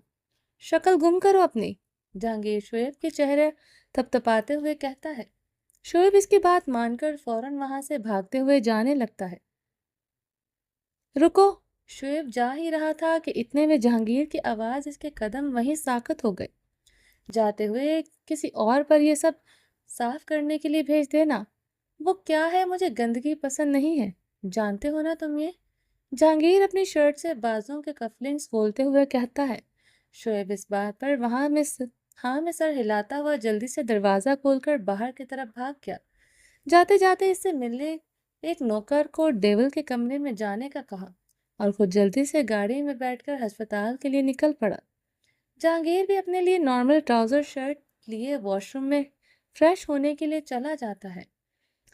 شکل گم کرو اپنی، جہانگیر شعیب کے چہرے تھپتھپاتے ہوئے کہتا ہے۔ شعیب اس کی بات مان کر فوراً وہاں سے بھاگتے ہوئے جانے لگتا ہے۔ رکو! شعیب جا ہی رہا تھا کہ اتنے میں جہانگیر کی آواز اس کے قدم وہیں ساکت ہو گئے۔ جاتے ہوئے کسی اور پر یہ سب صاف کرنے کے لیے بھیج دینا۔ وہ کیا ہے؟ مجھے گندگی پسند نہیں ہے، جانتے ہو نا تم یہ؟ جہانگیر اپنی شرٹ سے بازوں کے کفلنگز کھولتے ہوئے کہتا ہے۔ شعیب اس بات پر ہاں میں سر ہلاتا ہوا جلدی سے دروازہ کھول کر باہر کی طرف بھاگ گیا۔ جاتے جاتے اس سے ملنے ایک نوکر کو ڈیول کے کمرے میں جانے کا کہا اور خود جلدی سے گاڑی میں بیٹھ کر ہسپتال کے لیے نکل پڑا۔ جہانگیر بھی اپنے لیے نارمل ٹراؤزر شرٹ لیے واش روم میں فریش ہونے کے لیے چلا جاتا ہے۔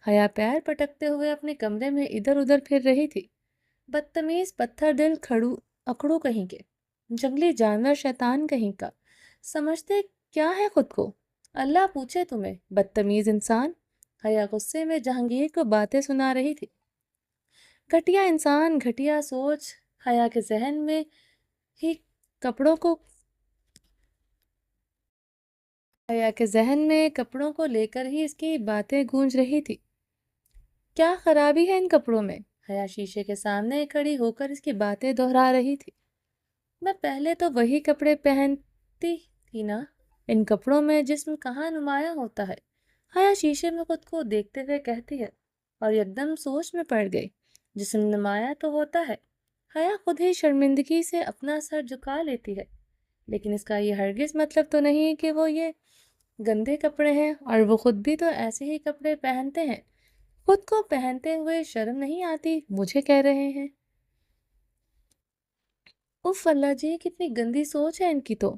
حیا پیر پٹکتے ہوئے اپنے کمرے میں ادھر ادھر پھر رہی تھی۔ بدتمیز پتھر دل اکڑو کہیں کے، جنگلی جانور شیطان کہیں کا، سمجھتے کیا ہے خود کو؟ اللہ پوچھے تمہیں، بدتمیز انسان! حیا غصے میں جہانگیر کو باتیں سنا رہی تھی۔ گھٹیا انسان، گھٹیا سوچ! حیا کے ذہن میں کپڑوں کو لے کر ہی اس کی باتیں گونج رہی تھی۔ کیا خرابی ہے ان کپڑوں میں؟ حیا شیشے کے سامنے کھڑی ہو کر اس کی باتیں دہرا رہی تھی۔ میں پہلے تو وہی کپڑے پہنتی تھی نا، ان کپڑوں میں جسم کہاں نمایاں ہوتا ہے؟ حیا شیشے میں خود کو دیکھتے ہوئے کہتی ہے اور یکدم سوچ میں پڑ گئی۔ جسم نمایاں تو ہوتا ہے۔ حیا خود ہی شرمندگی سے اپنا سر جھکا لیتی ہے، لیکن اس کا یہ ہرگز مطلب تو نہیں کہ وہ یہ گندے کپڑے ہیں، اور وہ خود بھی تو ایسے ہی کپڑے پہنتے ہیں۔ خود کو پہنتے ہوئے شرم نہیں آتی، مجھے کہہ رہے ہیں؟ اف اللہ جی، کتنی گندی سوچ ہے ان کی تو۔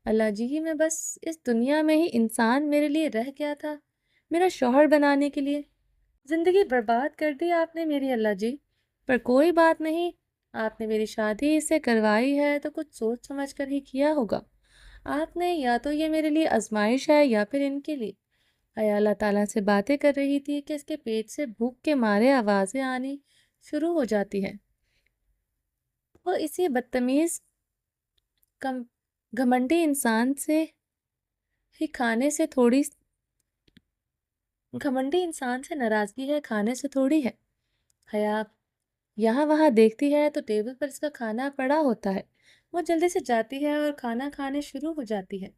اللہ جی، میں بس اس دنیا میں ہی انسان میرے لیے رہ گیا تھا، میرا شوہر بنانے کے لیے۔ زندگی برباد کر دی آپ نے میری اللہ جی، پر کوئی بات نہیں، آپ نے میری شادی اس سے کروائی ہے تو کچھ سوچ سمجھ کر ہی کیا ہوگا۔ آپ نے یا تو یہ میرے لیے آزمائش ہے یا پھر ان کے لیے۔ حیا اللہ تعالیٰ سے باتیں کر رہی تھی کہ اس کے پیٹ سے بھوک کے مارے آوازیں آنی شروع ہو جاتی ہیں۔ وہ اسی بدتمیز کم گھمنڈی انسان سے ہی کھانے سے تھوڑی گھمنڈی انسان سے ناراضگی ہے، کھانے سے تھوڑی ہے۔ حیا یہاں وہاں دیکھتی ہے تو ٹیبل پر اس کا کھانا پڑا ہوتا ہے۔ وہ جلدی سے جاتی ہے اور کھانا کھانے شروع ہو جاتی ہے۔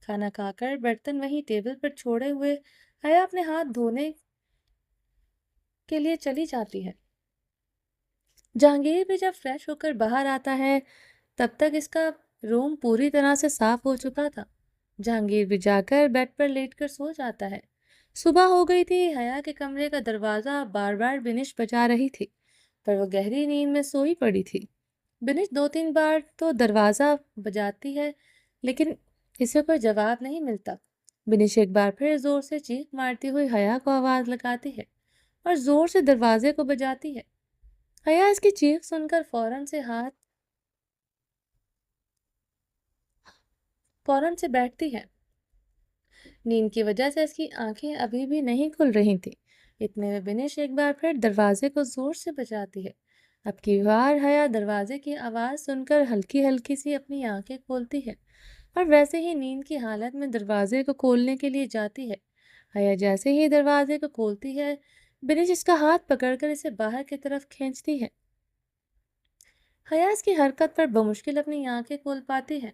کھانا کھا کر برتن وہیں ٹیبل پر چھوڑے ہوئے حیا اپنے ہاتھ دھونے کے لیے چلی جاتی ہے۔ جہانگیر بھی جب فریش ہو کر باہر آتا ہے تب تک اس کا روم پوری طرح سے صاف ہو چکا تھا۔ جہانگیر بھی جا کر بیڈ پر لیٹ کر سو جاتا ہے۔ صبح ہو گئی تھی۔ حیا کے کمرے کا دروازہ بار بار بنش بجا رہی تھی، پر وہ گہری نیند میں سوئی پڑی تھی۔ بنش دو تین بار تو دروازہ بجاتی ہے، لیکن اسے کوئی جواب نہیں ملتا۔ بنش ایک بار پھر زور سے چیخ مارتی ہوئی حیا کو آواز لگاتی ہے اور زور سے دروازے کو بجاتی ہے۔ حیا اس کی چیخ سن کر فوراً سے بیٹھتی ہے۔ نیند کی وجہ سے اس کی آنکھیں ابھی بھی نہیں کھل رہی تھیں۔ اتنے میں بنش ایک بار پھر دروازے کو زور سے بجاتی ہے۔ اب کی بار حیا دروازے کی آواز سن کر ہلکی ہلکی سی اپنی آنکھیں کھولتی ہے اور ویسے ہی نیند کی حالت میں دروازے کو کھولنے کے لیے جاتی ہے۔ حیا جیسے ہی دروازے کو کھولتی ہے، بنش اس کا ہاتھ پکڑ کر اسے باہر کی طرف کھینچتی ہے۔ حیا اس کی حرکت پر بمشکل اپنی آنکھیں کھول پاتی ہے۔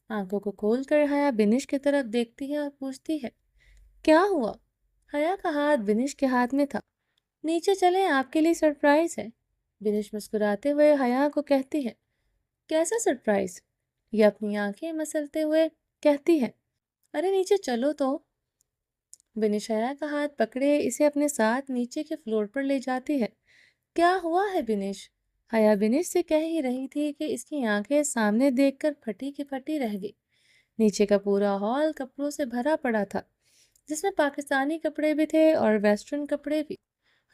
آنکھوں کو کھول کر حیا بنش کی طرف دیکھتی ہے اور پوچھتی ہے، کیا ہوا؟ حیا کا ہاتھ بنش کے ہاتھ میں تھا۔ نیچے چلیں، آپ کے لیے سرپرائز ہے۔ بنش مسکراتے ہوئے حیا کو کہتی ہے، کیسا سرپرائز؟ یہ اپنی آنکھیں مسلتے ہوئے کہتی ہے، ارے نیچے چلو تو۔ بنش حیا کا ہاتھ پکڑے اسے اپنے ساتھ نیچے کے فلور پر لے جاتی ہے۔ کیا ہوا ہے بنش؟ حیا بنش سے کہہ ہی رہی تھی کہ اس کی آنکھیں سامنے دیکھ کر پھٹی کی پھٹی رہ گئی۔ نیچے کا پورا ہال کپڑوں سے بھرا پڑا تھا، جس میں پاکستانی کپڑے بھی تھے اور ویسٹرن کپڑے بھی۔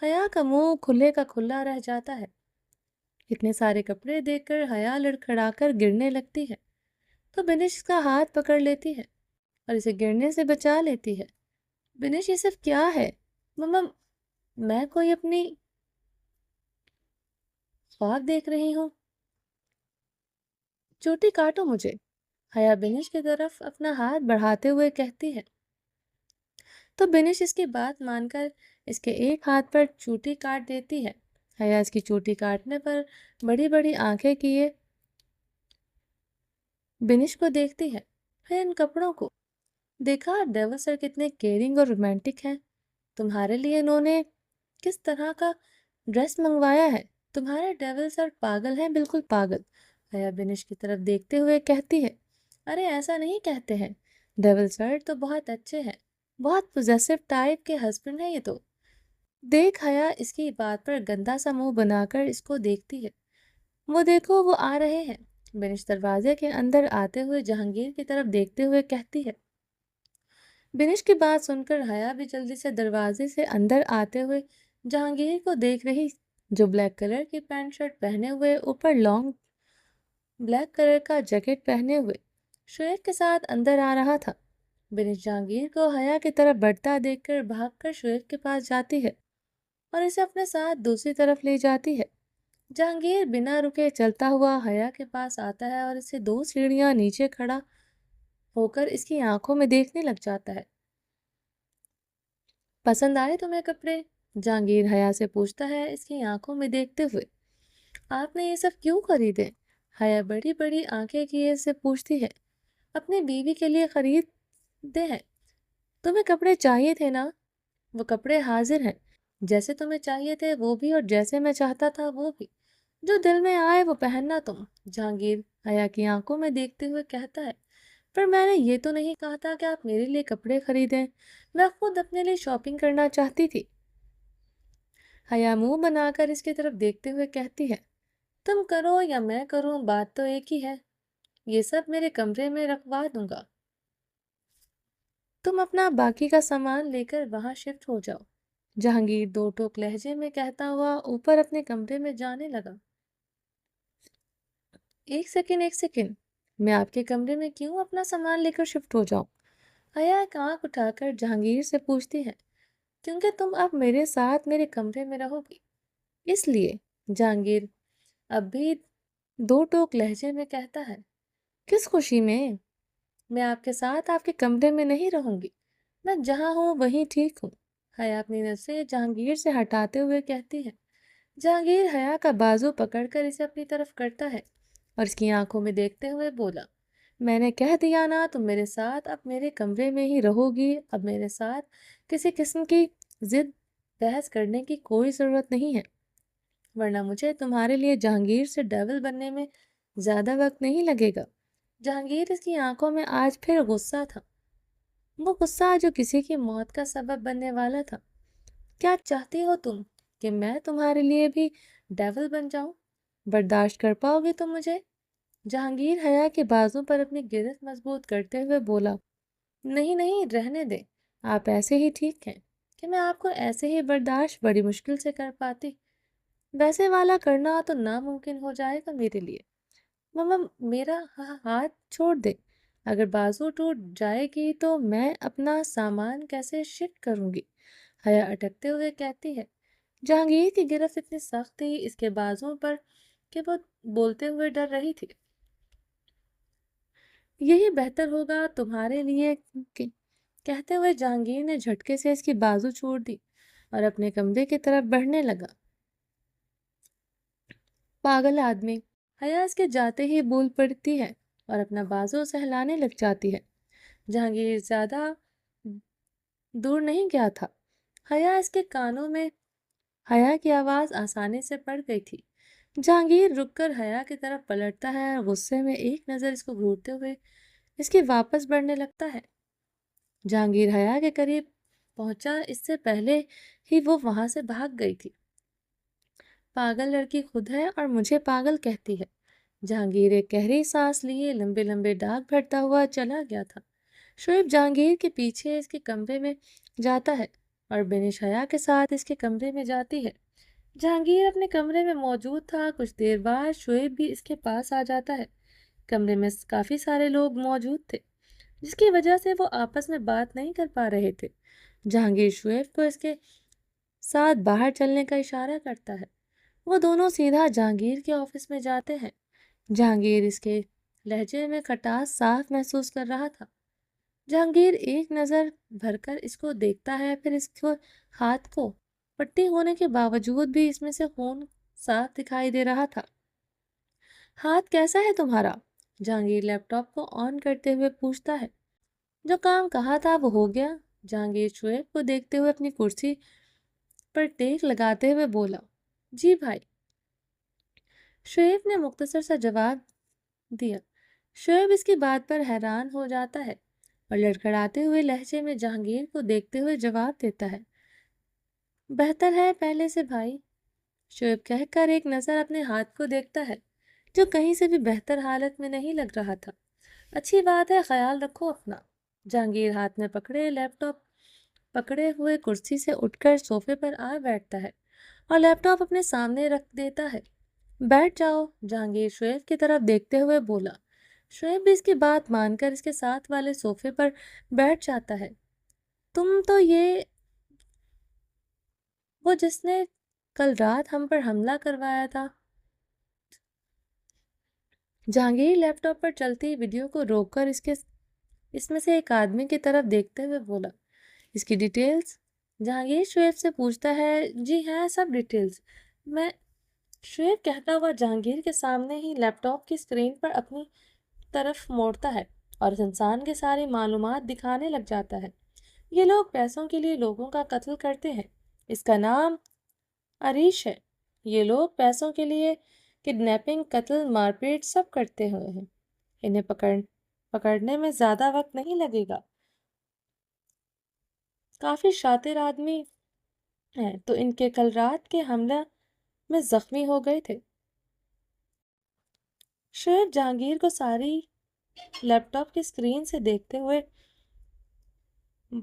حیا کا منہ کھلے کا کھلا رہ جاتا ہے۔ اتنے سارے کپڑے دیکھ کر حیا لڑکھڑا کر گرنے لگتی ہے، تو بنش اس کا ہاتھ پکڑ لیتی ہے اور اسے گرنے سے بچا لیتی ہے۔ بنش، یہ سب کیا ہے؟ مما، میں کوئی اپنی خواب دیکھ رہی ہوں؟ چوٹی کاٹو مجھے، حیا بنش کی طرف اپنا ہاتھ بڑھاتے ہوئے کہتی ہے۔ تو بنش اس کی بات مان کر اس کے ایک ہاتھ پر چوٹی کاٹ دیتی ہے۔ حیا اس کی چوٹی کاٹنے پر بڑی بڑی آنکھیں کیے بنش کو دیکھتی ہے، پھر ان کپڑوں کو دیکھا۔ ڈیول سر کتنے کیئرنگ اور رومانٹک ہیں۔ تمہارے لیے انہوں نے کس طرح کا ڈریس منگوایا ہے؟ تمہارے ڈیول سر پاگل ہیں، بالکل پاگل۔ حیا بنش کی طرف دیکھتے ہوئے کہتی ہے، ارے ایسا نہیں کہتے ہیں، ڈیول سر تو بہت اچھے ہیں، بہت پوزیسو ٹائپ کے ہسبینڈ ہیں یہ تو۔ دیکھ، حیا اس کی بات پر گندا سا منہ بنا کر اس کو دیکھتی ہے۔ وہ دیکھو، وہ آ رہے ہیں۔ بنش دروازے کے اندر آتے ہوئے جہانگیر کی طرف دیکھتے ہوئے کہتی ہے۔ بنش کی بات سن کر حیا بھی جلدی سے دروازے سے اندر آتے ہوئے جہانگیر کو دیکھ رہی، جو بلیک کلر کی پینٹ شرٹ پہنے ہوئے اوپر لانگ بلیک کلر کا جیکٹ پہنے ہوئے شعیب کے ساتھ اندر آ رہا تھا۔ بنش جہانگیر کو حیا کی طرف بڑھتا دیکھ کر بھاگ کر شعیب کے پاس جاتی ہے اور اسے اپنے ساتھ دوسری طرف لے جاتی ہے۔ جہانگیر بنا رکے چلتا ہوا حیا کے پاس آتا ہے اور اسے دو سیڑھیاں نیچے کھڑا ہو کر اس کی آنکھوں میں دیکھنے لگ جاتا ہے۔ پسند آئے تمہیں کپڑے؟ جہانگیر حیا سے پوچھتا ہے اس کی آنکھوں میں دیکھتے ہوئے۔ آپ نے یہ سب کیوں خریدے؟ حیا بڑی بڑی آنکھیں کیے اس سے پوچھتی ہے۔ اپنی بیوی کے لیے خریدے ہیں۔ تمہیں کپڑے چاہیے تھے نا؟ وہ کپڑے حاضر ہیں، جیسے تمہیں چاہیے تھے وہ بھی اور جیسے میں چاہتا تھا وہ بھی، جو دل میں آئے وہ پہننا تم۔ جہانگیر حیا کی آنکھوں میں دیکھتے ہوئے کہتا ہے، پر میں نے یہ تو نہیں کہا تھا کہ آپ میرے لیے کپڑے خریدیں، میں خود اپنے لیے شاپنگ کرنا چاہتی تھی۔ حیا منہ بنا کر اس کی طرف دیکھتے ہوئے کہتی ہے، تم کرو یا میں کروں بات تو ایک ہی ہے، یہ سب میرے کمرے میں رکھوا دوں گا، تم اپنا باقی کا سامان لے کر وہاں شفٹ ہو جاؤ۔ جہانگیر دو ٹوک لہجے میں کہتا ہوا اوپر اپنے کمرے میں جانے لگا۔ ایک سیکنڈ، میں آپ کے کمرے میں کیوں اپنا سامان لے کر شفٹ ہو جاؤں؟ حیا ایک آنکھ اٹھا کر جہانگیر سے پوچھتی ہے، کیونکہ تم اب میرے ساتھ میرے کمرے میں رہو گی، اس لیے۔ جہانگیر اب بھی دو ٹوک لہجے میں کہتا ہے، کس خوشی میں آپ کے ساتھ آپ کے کمرے میں نہیں رہوں گی، میں جہاں ہوں وہیں ٹھیک ہوں۔ حیا اپنی نظریں جہانگیر سے ہٹاتے ہوئے کہتی ہے۔ جہانگیر حیا کا بازو پکڑ کر اسے اپنی طرف کرتا ہے اور اس کی آنکھوں میں دیکھتے ہوئے بولا، میں نے کہہ دیا نا، تم میرے ساتھ اب میرے کمرے میں ہی رہو گی، اب میرے ساتھ کسی قسم کی ضد بحث کرنے کی کوئی ضرورت نہیں ہے، ورنہ مجھے تمہارے لیے جہانگیر سے ڈیول بننے میں زیادہ وقت نہیں لگے گا۔ جہانگیر اس کی آنکھوں میں آج پھر غصہ تھا، وہ غصہ جو کسی کی موت کا سبب بننے والا تھا۔ کیا چاہتی ہو تم کہ میں تمہارے لیے بھی ڈیول بن جاؤں؟ برداشت کر پاؤ گے تم مجھے؟ جہانگیر حیا کے بازو پر اپنی گرفت مضبوط کرتے ہوئے بولا، نہیں نہیں، رہنے دے، آپ ایسے ہی ٹھیک ہیں کہ میں آپ کو ایسے ہی برداشت بڑی مشکل سے کر پاتی، ویسے والا کرنا تو ناممکن ہو جائے گا میرے لیے۔ ماما میرا ہاتھ چھوڑ دے، اگر بازو ٹوٹ جائے گی تو میں اپنا سامان کیسے شفٹ کروں گی؟ حیا اٹکتے ہوئے کہتی ہے۔ جہانگیر کی گرفت اتنی سخت تھی اس کے بازوں پر کہ وہ بولتے ہوئے ڈر رہی تھی۔ یہی بہتر ہوگا تمہارے لیے کہتے ہوئے جہانگیر نے جھٹکے سے اس کی بازو چھوڑ دی اور اپنے کمرے کی طرف بڑھنے لگا۔ پاگل آدمی، حیا اس کے جاتے ہی بول پڑتی ہے اور اپنا بازو سہلانے لگ جاتی ہے۔ جہانگیر زیادہ دور نہیں گیا تھا، حیا اس کے کانوں میں حیا کی آواز آسانی سے پڑ گئی تھی۔ جہانگیر رک کر حیا کی طرف پلٹتا ہے اور غصے میں ایک نظر اس کو گھورتے ہوئے اس کی واپس بڑھنے لگتا ہے۔ جہانگیر حیا کے قریب پہنچا اس سے پہلے ہی وہ وہاں سے بھاگ گئی تھی۔ پاگل لڑکی خود ہے اور مجھے پاگل کہتی ہے۔ جہانگیر ایک گہری سانس لیے لمبے لمبے ڈاگ بھرتا ہوا چلا گیا تھا۔ شعیب جہانگیر کے پیچھے اس کے کمرے میں جاتا ہے اور بینش حیا کے ساتھ اس کے کمرے میں جاتی ہے۔ جہانگیر اپنے کمرے میں موجود تھا، کچھ دیر بعد شعیب بھی اس کے پاس آ جاتا ہے۔ کمرے میں کافی سارے لوگ موجود تھے، جس کی وجہ سے وہ آپس میں بات نہیں کر پا رہے تھے۔ جہانگیر شعیب کو اس کے ساتھ باہر چلنے کا اشارہ کرتا ہے۔ وہ دونوں سیدھا جہانگیر کے آفس میں جاتے ہیں۔ جہانگیر اس کے لہجے میں کھٹاس صاف محسوس کر رہا تھا۔ جہانگیر ایک نظر بھر کر اس کو دیکھتا ہے، پھر اس کو ہاتھ کو پٹی ہونے کے باوجود بھی اس میں سے خون صاف دکھائی دے رہا تھا۔ ہاتھ کیسا ہے تمہارا؟ جہانگیر لیپ ٹاپ کو آن کرتے ہوئے پوچھتا ہے۔ جو کام کہا تھا وہ ہو گیا، جہانگیر شعیب کو دیکھتے ہوئے اپنی کرسی پر ٹیک لگاتے ہوئے بولا۔ جی بھائی، شعیب نے مختصر سا جواب دیا۔ شعیب اس کی بات پر حیران ہو جاتا ہے اور لڑکھڑاتے ہوئے لہجے میں جہانگیر کو دیکھتے ہوئے جواب دیتا ہے، بہتر ہے پہلے سے بھائی۔ شعیب کہہ کر ایک نظر اپنے ہاتھ کو دیکھتا ہے جو کہیں سے بھی بہتر حالت میں نہیں لگ رہا تھا۔ اچھی بات ہے، خیال رکھو اپنا۔ جہانگیر ہاتھ میں پکڑے لیپ ٹاپ پکڑے ہوئے کرسی سے اٹھ کر صوفے پر آ بیٹھتا ہے اور لیپ ٹاپ اپنے سامنے رکھ دیتا ہے۔ بیٹھ جاؤ، جہانگیر شعیب کی طرف دیکھتے ہوئے بولا۔ شعیب بھی اس کی بات مان کر اس کے ساتھ والے صوفے پر بیٹھ جاتا ہے۔ تم تو یہ وہ جس نے کل رات ہم پر حملہ کروایا تھا؟ جہانگیر لیپ ٹاپ پر چلتی ویڈیو کو روک کر اس میں سے ایک آدمی کی طرف دیکھتے ہوئے بولا، اس کی ڈیٹیلز؟ جہانگیر شعیب سے پوچھتا ہے۔ جی ہاں، سب ڈیٹیلز میں، شعیب کہتا ہوا جہانگیر کے سامنے ہی لیپ ٹاپ کی اسکرین پر اپنی طرف موڑتا ہے اور اس انسان کی ساری معلومات دکھانے لگ جاتا ہے۔ یہ لوگ پیسوں کے لیے لوگوں کا قتل کرتے ہیں۔ اس کا نام عریش ہے۔ یہ لوگ پیسوں کے لیے کڈنیپنگ، قتل، مار پیٹ سب کرتے ہوئے ہیں۔ انہیں پکڑنے میں زیادہ وقت نہیں لگے گا۔ کافی شاطر آدمی ہیں تو ان کے کل رات کے حملے میں زخمی ہو گئے تھے۔ شعیب جہانگیر کو ساری لیپ ٹاپ کی اسکرین سے دیکھتے ہوئے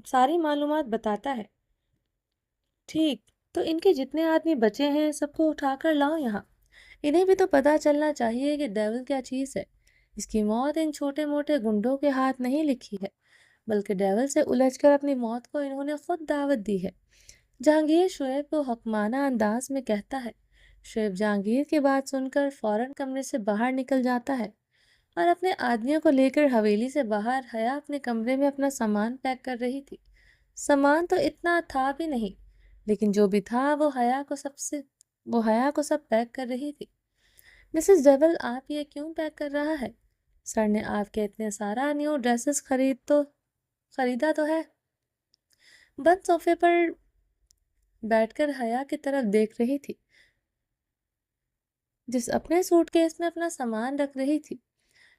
ساری معلومات بتاتا ہے۔ ٹھیک، تو ان کے جتنے آدمی بچے ہیں سب کو اٹھا کر لاؤ یہاں۔ انہیں بھی تو پتہ چلنا چاہیے کہ ڈیول کیا چیز ہے۔ اس کی موت ان چھوٹے موٹے گنڈوں کے ہاتھ نہیں لکھی ہے، بلکہ ڈیول سے الجھ کر اپنی موت کو انہوں نے خود دعوت دی ہے۔ جہانگیر شعیب کو حکمانہ انداز میں کہتا ہے۔ شعیب جہانگیر کی بات سن کر فوراً کمرے سے باہر نکل جاتا ہے اور اپنے آدمیوں کو لے کر حویلی سے باہر حیا اپنے کمرے میں اپنا سامان پیک کر رہی تھی۔ سامان تو اتنا تھا بھی نہیں، لیکن جو بھی تھا وہ حیا کو سب پیک کر رہی تھی۔ مسز ڈیول، آپ یہ کیوں پیک کر رہا ہے؟ سر نے آپ کے اتنے سارا نیو ڈریسز خریدا تو ہے۔ بند صوفے پر بیٹھ کر حیا کی طرف دیکھ رہی تھی، جس اپنے سوٹ کیس میں اپنا سامان رکھ رہی تھی۔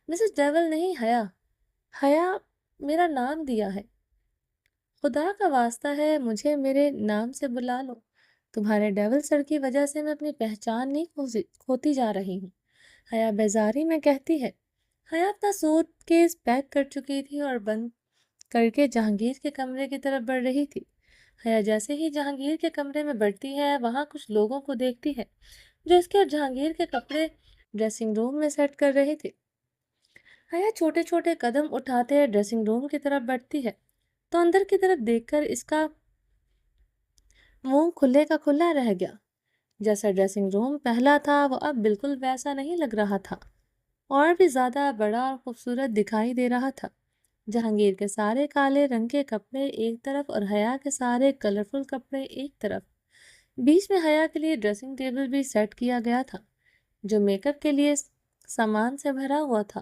مسز ڈیول، نہیں حیا، حیا میرا نام دیا ہے۔ خدا کا واسطہ ہے مجھے میرے نام سے بلا لو۔ تمہارے ڈیول سر کی وجہ سے میں اپنی پہچان نہیں کھوتی جا رہی ہوں، حیا بیزاری میں کہتی ہے۔ حیا اپنا سوٹ کیس پیک کر چکی تھی اور بند کر کے جہانگیر کے کمرے کی طرف بڑھ رہی تھی۔ حیا جیسے ہی جہانگیر کے کمرے میں بڑھتی ہے وہاں کچھ لوگوں کو دیکھتی ہے جو اس کے اور جہانگیر کے کپڑے ڈریسنگ روم میں سیٹ کر رہے تھے۔ حیا چھوٹے چھوٹے قدم اٹھاتے ڈریسنگ روم کی طرف بڑھتی ہے تو اندر کی طرف دیکھ کر اس کا منہ کھلے کا کھلا رہ گیا۔ جیسا ڈریسنگ روم پہلا تھا وہ اب بالکل ویسا نہیں لگ رہا تھا، اور بھی زیادہ بڑا اور خوبصورت دکھائی دے رہا تھا۔ جہانگیر کے سارے کالے رنگ کے کپڑے ایک طرف اور حیا کے سارے کلرفل کپڑے ایک طرف۔ بیچ میں حیا کے لیے ڈریسنگ ٹیبل بھی سیٹ کیا گیا تھا جو میک اپ کے لیے سامان سے بھرا ہوا تھا۔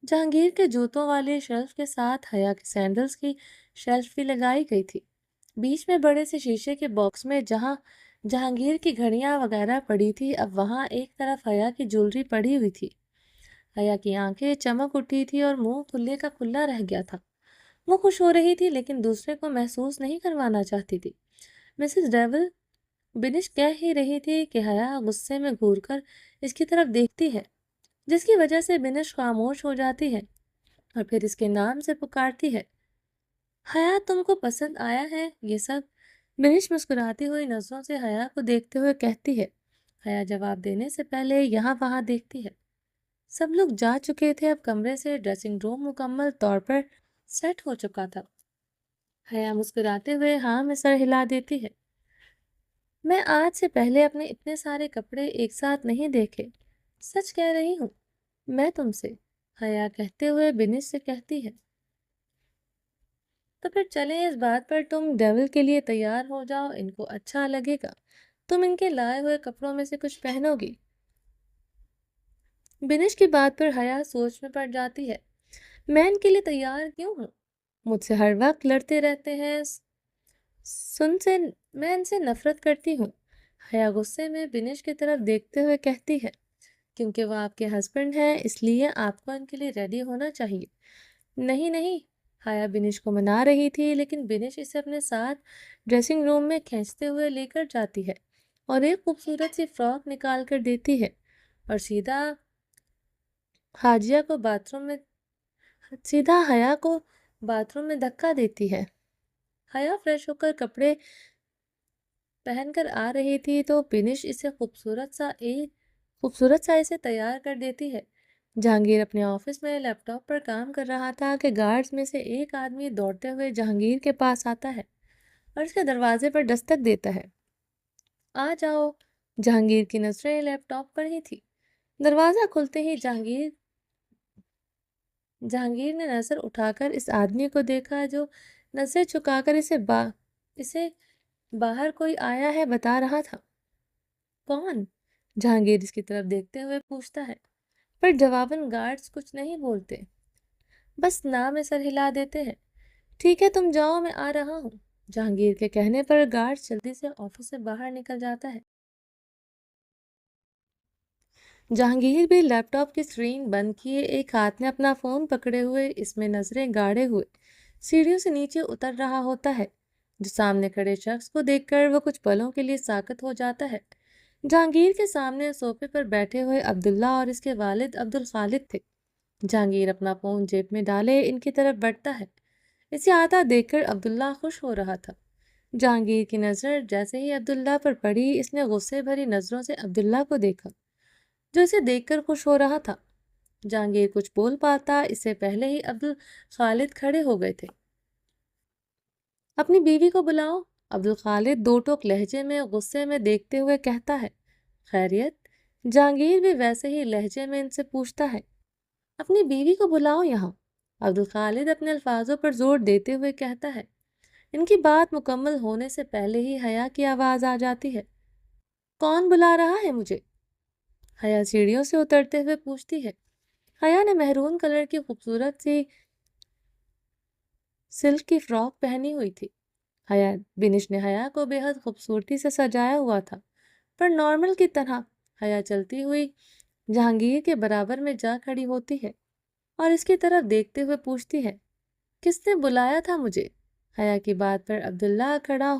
جہانگیر کے جوتوں والے شیلف کے ساتھ حیا کے سینڈلز کی شیلف بھی لگائی گئی تھی۔ بیچ میں بڑے سے شیشے کے باکس میں جہاں جہانگیر کی گھڑیاں وغیرہ پڑی تھی، اب وہاں ایک طرف حیا کی جولری پڑی ہوئی تھی۔ حیا کی آنکھیں چمک اٹھی تھی اور منہ کھلے کا کھلا رہ گیا تھا۔ وہ خوش ہو رہی تھی لیکن دوسرے کو محسوس نہیں کروانا چاہتی تھی۔ مسز ڈیول، بنش کہہ ہی رہی تھی کہ حیا غصے میں گھور کر اس کی طرف دیکھتی ہے، جس کی وجہ سے بنش خاموش ہو جاتی ہے اور پھر اس کے نام سے پکارتی ہے۔ حیا، تم کو پسند آیا ہے یہ سب؟ بنش مسکراتی ہوئی نظروں سے حیا کو دیکھتے ہوئے کہتی ہے۔ حیا جواب دینے سے پہلے یہاں وہاں دیکھتی ہے۔ سب لوگ جا چکے تھے، اب کمرے سے ڈریسنگ روم مکمل طور پر سیٹ ہو چکا تھا۔ حیا مسکراتے ہوئے ہاں میں سر ہلا دیتی ہے۔ میں آج سے پہلے اپنے اتنے سارے کپڑے ایک ساتھ نہیں دیکھے، سچ کہہ رہی ہوں میں تم سے، حیا کہتے ہوئے بنش سے کہتی ہے۔ تو پھر چلیں اس بات پر تم ڈیول کے لیے تیار ہو جاؤ، ان کو اچھا لگے گا، تم ان کے لائے ہوئے کپڑوں میں سے کچھ پہنو گی۔ بنش کی بات پر حیا سوچ میں پڑ جاتی ہے۔ میں ان کے لیے تیار کیوں ہوں؟ مجھ سے ہر وقت لڑتے رہتے ہیں، میں ان سے نفرت کرتی ہوں۔ حیا غصے میں بنش کی طرف دیکھتے ہوئے کہتی ہے۔ کیونکہ وہ آپ کے ہسبینڈ ہیں اس لیے آپ کو ان کے لیے ریڈی ہونا چاہیے۔ نہیں نہیں، حیا بنش کو منا رہی تھی لیکن بنش اسے اپنے ساتھ ڈریسنگ روم میں کھینچتے ہوئے لے کر جاتی ہے اور ایک خوبصورت سی فراک نکال کر دیتی ہے اور سیدھا حیا کو باتھ روم میں دھکا دیتی ہے۔ حیا فریش ہو کر کپڑے پہن کر آ رہی تھی تو بنش اسے خوبصورت سا اسے تیار کر دیتی ہے۔ جہانگیر اپنے آفس میں لیپ ٹاپ پر کام کر رہا تھا کہ گارڈز میں سے ایک آدمی دوڑتے ہوئے جہانگیر کے پاس آتا ہے اور اس کے دروازے پر دستک دیتا ہے۔ آ جاؤ۔ جہانگیر کی نظریں لیپ ٹاپ پر ہی تھی۔ دروازہ کھلتے ہی جہانگیر نے نظر اٹھا کر اس آدمی کو دیکھا جو نظریں چکا کر اسے باہر کوئی آیا ہے بتا رہا تھا۔ کون؟ جہانگیر اس کی طرف دیکھتے ہوئے پوچھتا ہے، پر جواباً گارڈز کچھ نہیں بولتے، بس نام سر ہلا دیتے ہیں۔ ٹھیک ہے تم جاؤ، میں آ رہا ہوں۔ جہانگیر کے کہنے پر گارڈ جلدی سے آفس سے باہر نکل جاتا ہے۔ جہانگیر بھی لیپ ٹاپ کی اسکرین بند کیے ایک ہاتھ میں اپنا فون پکڑے ہوئے اس میں نظریں گاڑے ہوئے سیڑھیوں سے نیچے اتر رہا ہوتا ہے۔ جو سامنے کھڑے شخص کو دیکھ کر وہ کچھ پلوں کے لیے ساکت ہو جاتا ہے۔ جہانگیر کے سامنے صوفے پر بیٹھے ہوئے عبداللہ اور اس کے والد عبدالخالق تھے۔ جہانگیر اپنا فون جیب میں ڈالے ان کی طرف بڑھتا ہے۔ اسے آتا دیکھ کر عبداللہ خوش ہو رہا تھا۔ جہانگیر کی نظر جیسے ہی عبداللہ پر پڑی اس نے غصے بھری نظروں سے عبداللہ کو دیکھا جو اسے دیکھ کر خوش ہو رہا تھا۔ جہانگیر کچھ بول پاتا اس سے پہلے ہی عبدالخالق کھڑے ہو گئے تھے۔ اپنی بیوی کو بلاؤ، عبدالخالق دو ٹوک لہجے میں غصے میں دیکھتے ہوئے کہتا ہے۔ خیریت؟ جہانگیر بھی ویسے ہی لہجے میں ان سے پوچھتا ہے۔ اپنی بیوی کو بلاؤ یہاں، عبدالخالق اپنے الفاظوں پر زور دیتے ہوئے کہتا ہے۔ ان کی بات مکمل ہونے سے پہلے ہی حیا کی آواز آ جاتی ہے۔ کون بلا رہا ہے مجھے؟ حیا سیڑھیوں سے اترتے ہوئے پوچھتی ہے۔ حیا نے مہرون کلر کی خوبصورت سی سلک کی فراک پہنی ہوئی تھی۔ حیا بنش نے حیا کو بے حد خوبصورتی سے سجایا ہوا تھا، پر نارمل کی طرح۔ حیا چلتی ہوئی جہانگیر کے برابر میں جا کھڑی ہوتی ہے اور اس کی طرف دیکھتے ہوئے پوچھتی ہے، کس نے بلایا تھا مجھے؟ حیا کی بات پر عبداللہ کھڑا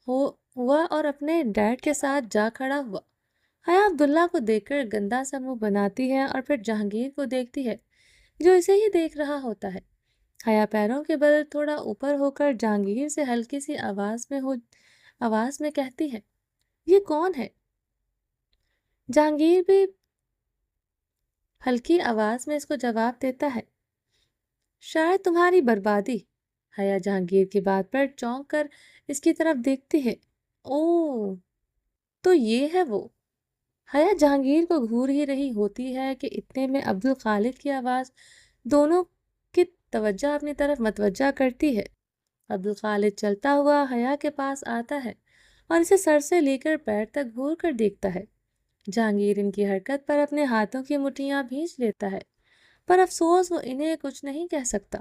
ہوا اور اپنے ڈیڈ کے ساتھ جا کھڑا ہوا۔ حیا عبداللہ کو دیکھ کر گندا سا منہ بناتی ہے اور پھر جہانگیر کو دیکھتی ہے جو اسے ہی دیکھ رہا ہوتا ہے۔ حیا پیروں کے بل تھوڑا اوپر ہو کر جہانگیر سے ہلکی سی آواز میں کہتی ہے، یہ کون ہے؟ جہانگیر بھی ہلکی آواز میں اس کو جواب دیتا ہے، شاید تمہاری بربادی۔ حیا جہانگیر کی بات پر چونک کر اس کی طرف دیکھتی ہے۔ اوہ، تو یہ ہے وہ۔ حیا جہانگیر کو گھور ہی رہی ہوتی ہے کہ اتنے میں عبدالخالق کی آواز دونوں کی توجہ اپنی طرف متوجہ کرتی ہے۔ عبدالخالق چلتا ہوا حیا کے پاس آتا ہے اور اسے سر سے لے کر پیر تک گھور کر دیکھتا ہے۔ جہانگیر ان کی حرکت پر اپنے ہاتھوں کی مٹھیاں بھینچ لیتا ہے، پر افسوس وہ انہیں کچھ نہیں کہہ سکتا۔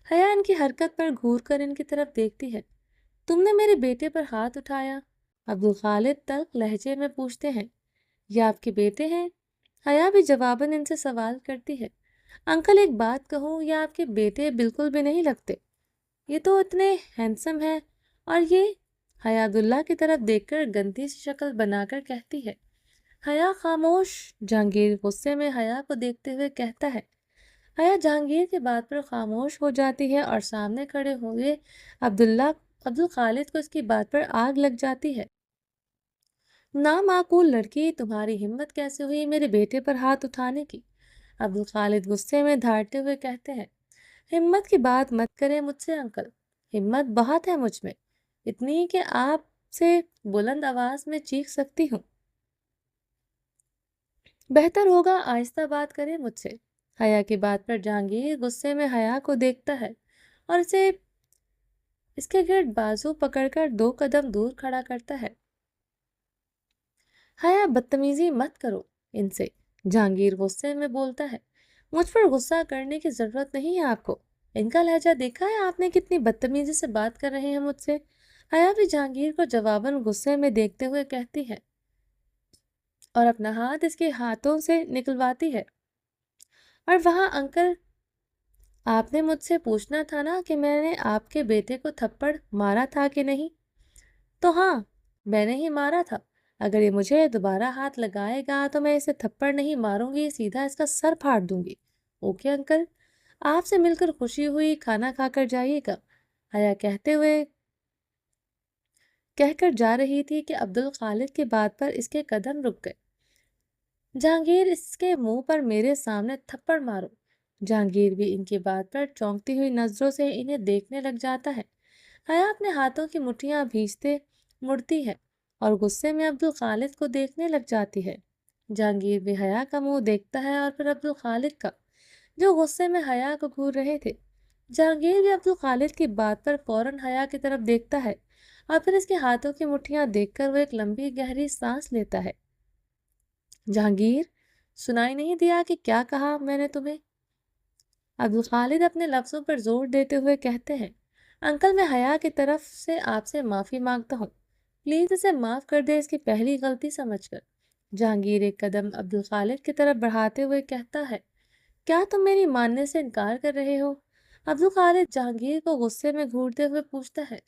حیا ان کی حرکت پر گھور کر ان کی طرف دیکھتی ہے۔ تم نے میرے بیٹے پر ہاتھ اٹھایا؟ عبدالخالق تلخ لہجے میں پوچھتے ہیں۔ یہ آپ کے بیٹے ہیں؟ حیا بھی جواباً ان سے سوال کرتی ہے۔ انکل ایک بات کہوں، یہ آپ کے بیٹے بالکل بھی نہیں لگتے۔ یہ تو اتنے ہینڈسم ہیں، اور یہ حیا عبداللہ کی طرف دیکھ کر گندی سی شکل بنا کر کہتی ہے۔ حیا خاموش، جہانگیر غصے میں حیا کو دیکھتے ہوئے کہتا ہے۔ حیا جہانگیر کی بات پر خاموش ہو جاتی ہے اور سامنے کھڑے ہوئے عبدالخالق کو اس کی بات پر آگ لگ جاتی ہے۔ نامعقول لڑکی، تمہاری ہمت کیسے ہوئی میرے بیٹے پر ہاتھ اٹھانے کی؟ عبدالخالق غصے میں دھاڑتے ہوئے کہتے ہیں۔ ہمت کی بات مت کریں مجھ سے انکل، ہمت بہت ہے مجھ میں، اتنی کہ آپ سے بلند آواز میں چیخ سکتی ہوں۔ بہتر ہوگا آہستہ بات کریں مجھ سے۔ حیا کی بات پر جہانگیر غصے میں حیا کو دیکھتا ہے اور اسے اس کے گرد بازو پکڑ کر 2 قدم دور کھڑا کرتا ہے۔ حیا بدتمیزی مت کرو ان سے، جہانگیر غصے میں بولتا ہے۔ مجھ پر غصہ کرنے کی ضرورت نہیں ہے آپ کو، ان کا لہجہ دیکھا ہے آپ نے کتنی بدتمیزی سے بات کر رہے ہیں مجھ سے؟ حیا بھی جہانگیر کو جواباً غصے میں دیکھتے ہوئے کہتی ہے اور اپنا ہاتھ اس کے ہاتھوں سے نکلواتی ہے۔ اور وہاں انکل، آپ نے مجھ سے پوچھنا تھا نا کہ میں نے آپ کے بیٹے کو تھپڑ مارا تھا کہ نہیں؟ تو ہاں، میں نے ہی مارا تھا۔ اگر یہ مجھے دوبارہ ہاتھ لگائے گا تو میں اسے تھپڑ نہیں ماروں گی، سیدھا اس کا سر پھاڑ دوں گی۔ اوکے انکل، آپ سے مل کر خوشی ہوئی، کھانا کھا کر جائیے گا۔ حیا کہہ کر جا رہی تھی کہ عبدالخالق کی بات پر اس کے قدم رک گئے۔ جہانگیر، اس کے منہ پر میرے سامنے تھپڑ مارو۔ جہانگیر بھی ان کی بات پر چونکتی ہوئی نظروں سے انہیں دیکھنے لگ جاتا ہے۔ حیا اپنے ہاتھوں کی مٹھیاں بھینچتے مڑتی ہے اور غصے میں عبدالخالق کو دیکھنے لگ جاتی ہے۔ جہانگیر بھی حیا کا منہ دیکھتا ہے اور پھر عبدالخالق کا، جو غصے میں حیا کو گھور رہے تھے۔ جہانگیر بھی عبدالخالق کی بات پر فوراً حیا کی طرف دیکھتا ہے اور پھر اس کے ہاتھوں کی مٹھیاں دیکھ کر وہ ایک لمبی گہری سانس لیتا ہے۔ جہانگیر، سنائی نہیں دیا کہ کیا کہا میں نے تمہیں؟ عبدالخالد اپنے لفظوں پر زور دیتے ہوئے کہتے ہیں، انکل میں حیا کی طرف سے آپ سے معافی مانگتا ہوں، پلیز اسے معاف کر دے اس کی پہلی غلطی سمجھ کر۔ جہانگیر ایک قدم عبدالخالد کی طرف بڑھاتے ہوئے کہتا ہے، کیا تم میری ماننے سے انکار کر رہے ہو؟ عبدالخالد جہانگیر کو غصے میں گھورتے ہوئے پوچھتا ہے،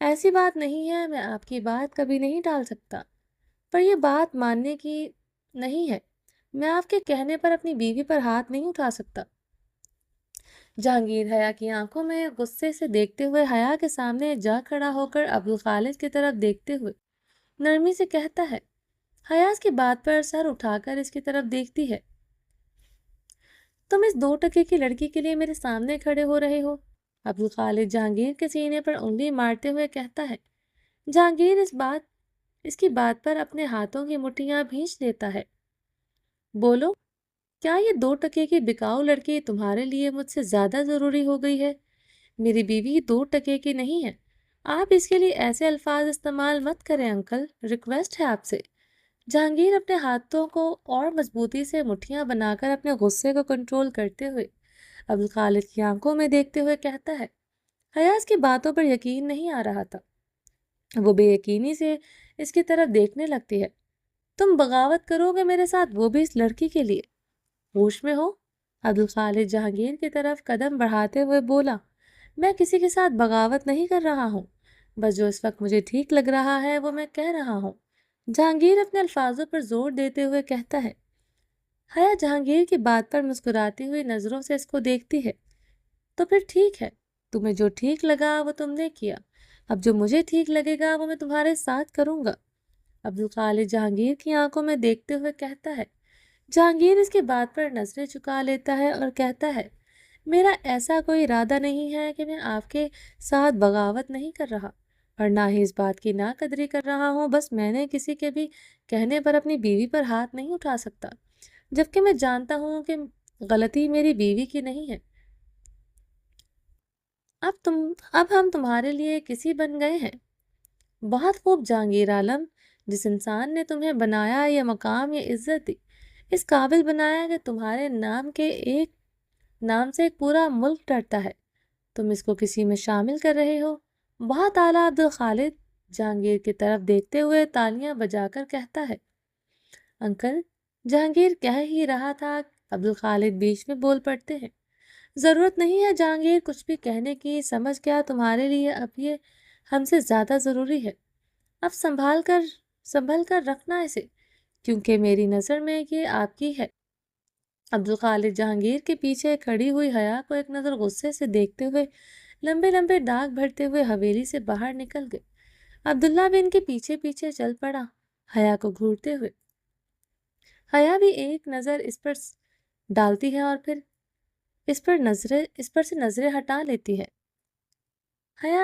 ایسی بات نہیں ہے، میں آپ کی بات کبھی نہیں ٹال سکتا، پر یہ بات ماننے کی نہیں ہے، میں آپ کے کہنے پر اپنی بیوی پر ہاتھ نہیں اٹھا سکتا۔ جہانگیر حیا کی آنکھوں میں غصے سے دیکھتے ہوئے حیا کے سامنے جا کھڑا ہو کر عبدالخالد کی طرف دیکھتے ہوئے نرمی سے کہتا ہے، حیا اس کی بات پر سر اٹھا کر اس کی طرف دیکھتی ہے، تم اس 2 ٹکے کی لڑکی کے لیے میرے سامنے کھڑے ہو رہے ہو؟ عبدالخالد جہانگیر کے سینے پر انگلی مارتے ہوئے کہتا ہے۔ جہانگیر اس کی بات پر اپنے ہاتھوں کی مٹھیاں بھینچ لیتا ہے۔ بولو، کیا یہ 2 ٹکے کی بکاؤ لڑکی تمہارے لیے مجھ سے زیادہ ضروری ہو گئی ہے؟ میری بیوی 2 ٹکے کی نہیں ہے، آپ اس کے لیے ایسے الفاظ استعمال مت کریں انکل، ریکویسٹ ہے آپ سے۔ جہانگیر اپنے ہاتھوں کو اور مضبوطی سے مٹھیاں بنا کر اپنے غصے کو کنٹرول کرتے ہوئے عبدالخالد کی آنکھوں میں دیکھتے ہوئے کہتا ہے، حیاض کی باتوں پر یقین نہیں آ رہا تھا، وہ بے یقینی سے اس کی طرف دیکھنے لگتی ہے۔ تم بغاوت کرو گے میرے ساتھ، وہ بھی اس لڑکی کے لیے؟ ہوش میں ہو؟ عبدالخالد جہانگیر کی طرف قدم بڑھاتے ہوئے بولا، میں کسی کے ساتھ بغاوت نہیں کر رہا ہوں، بس جو اس وقت مجھے ٹھیک لگ رہا ہے وہ میں کہہ رہا ہوں۔ جہانگیر اپنے الفاظوں پر زور دیتے ہوئے کہتا ہے۔ حیا جہانگیر کی بات پر مسکراتی ہوئی نظروں سے اس کو دیکھتی ہے۔ تو پھر ٹھیک ہے، تمہیں جو ٹھیک لگا وہ تم نے کیا، اب جو مجھے ٹھیک لگے گا وہ میں تمہارے ساتھ کروں گا۔ عبدالخالد جہانگیر کی آنکھوں میں دیکھتے ہوئے کہتا ہے۔ جہانگیر اس کی بات پر نظریں چکا لیتا ہے اور کہتا ہے، میرا ایسا کوئی ارادہ نہیں ہے کہ میں آپ کے ساتھ بغاوت نہیں کر رہا اور نہ ہی اس بات کی ناقدری کر رہا ہوں، بس میں نے کسی کے بھی کہنے پر اپنی بیوی پر ہاتھ نہیں اٹھا سکتا، جبکہ میں جانتا ہوں کہ غلطی میری بیوی کی نہیں ہے۔ اب ہم تمہارے لیے کسی بن گئے ہیں۔ بہت خوب جہانگیر عالم، جس انسان نے تمہیں بنایا، یہ مقام، یہ عزت دی، اس قابل بنایا کہ تمہارے نام سے ایک پورا ملک ڈرتا ہے، تم اس کو کسی میں شامل کر رہے ہو۔ بہت اعلیٰ۔ عبدالخالد جہانگیر کی طرف دیکھتے ہوئے تالیاں بجا کر کہتا ہے۔ انکل، جہانگیر کہہ ہی رہا تھا، عبدالخالد بیچ میں بول پڑتے ہیں، ضرورت نہیں ہے جہانگیر کچھ بھی کہنے کی، سمجھ گیا تمہارے لیے اب یہ ہم سے زیادہ ضروری ہے، اب سنبھل کر رکھنا اسے، کیونکہ میری نظر میں یہ آپ کی ہے۔ عبدالخالد جہانگیر کے پیچھے کھڑی ہوئی حیا کو ایک نظر غصے سے دیکھتے ہوئے لمبے لمبے ڈاک بھرتے ہوئے حویلی سے باہر نکل گئے۔ عبداللہ بھی ان کے پیچھے پیچھے چل پڑا، حیا کو گھورتے ہوئے۔ حیا بھی ایک نظر اس پر ڈالتی ہے اور پھر اس پر سے نظریں ہٹا لیتی ہے۔ حیا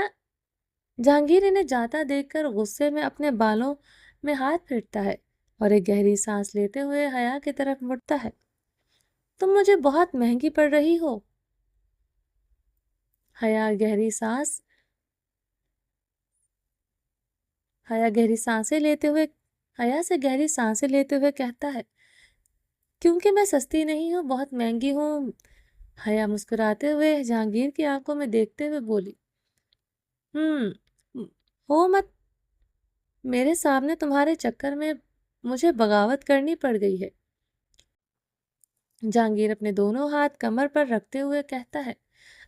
جہانگیر انہیں جاتا دیکھ کر غصے میں اپنے بالوں میں ہاتھ پھیرتا ہے اور ایک گہری سانس لیتے ہوئے حیا کی طرف مڑتا ہے۔ تم مجھے بہت مہنگی پڑ رہی ہو۔ حیا سے گہری سانسیں لیتے ہوئے کہتا ہے، کیونکہ میں سستی نہیں ہوں، بہت مہنگی ہوں۔ حیا مسکراتے ہوئے جہانگیر کی آنکھوں میں دیکھتے ہوئے بولی، ہو مت، میرے سامنے تمہارے چکر میں مجھے بغاوت کرنی پڑ گئی ہے۔ جہانگیر اپنے دونوں ہاتھ کمر پر رکھتے ہوئے کہتا ہے،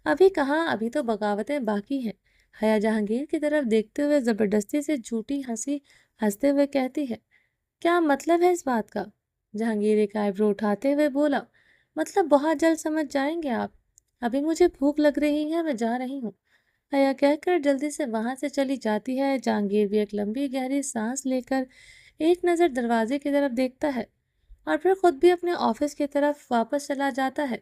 ابھی کہاں، ابھی تو بغاوتیں باقی ہیں۔ حیا جہانگیر کی طرف دیکھتے ہوئے زبردستی سے جھوٹی ہنسی ہنستے ہوئے کہتی ہے، کیا مطلب ہے اس بات کا؟ جہانگیر ایک آئیبرو اٹھاتے ہوئے بولا، مطلب بہت جلد سمجھ جائیں گے آپ، ابھی مجھے بھوک لگ رہی ہے، میں جا رہی ہوں۔ حیا کہہ کر جلدی سے وہاں سے چلی جاتی ہے۔ جہانگیر بھی ایک لمبی گہری سانس لے کر ایک نظر دروازے کی طرف دیکھتا ہے اور پھر خود بھی اپنے آفس کی طرف واپس چلا جاتا ہے۔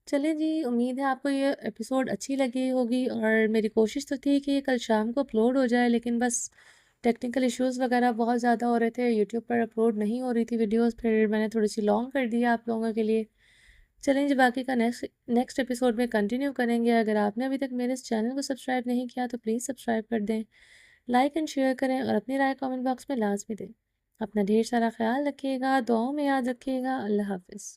چلیں جی، امید ہے آپ کو یہ ایپیسوڈ اچھی لگی ہوگی، اور میری کوشش تو تھی کہ یہ کل شام کو اپلوڈ ہو جائے، لیکن بس ٹیکنیکل ایشوز وغیرہ بہت زیادہ ہو رہے تھے، یوٹیوب پر اپلوڈ نہیں ہو رہی تھی ویڈیوز، پھر میں نے تھوڑی سی لانگ کر دی آپ لوگوں کے لیے۔ چلیں جی، باقی کا نیکسٹ ایپیسوڈ میں کنٹینیو کریں گے۔ اگر آپ نے ابھی تک میرے اس چینل کو سبسکرائب نہیں کیا تو پلیز سبسکرائب کر دیں، لائک اینڈ شیئر کریں اور اپنی رائے کامنٹ باکس میں لازمی دیں۔ اپنا ڈھیر سارا خیال رکھیے گا، دعاؤں میں یاد رکھیے گا۔ اللہ حافظ۔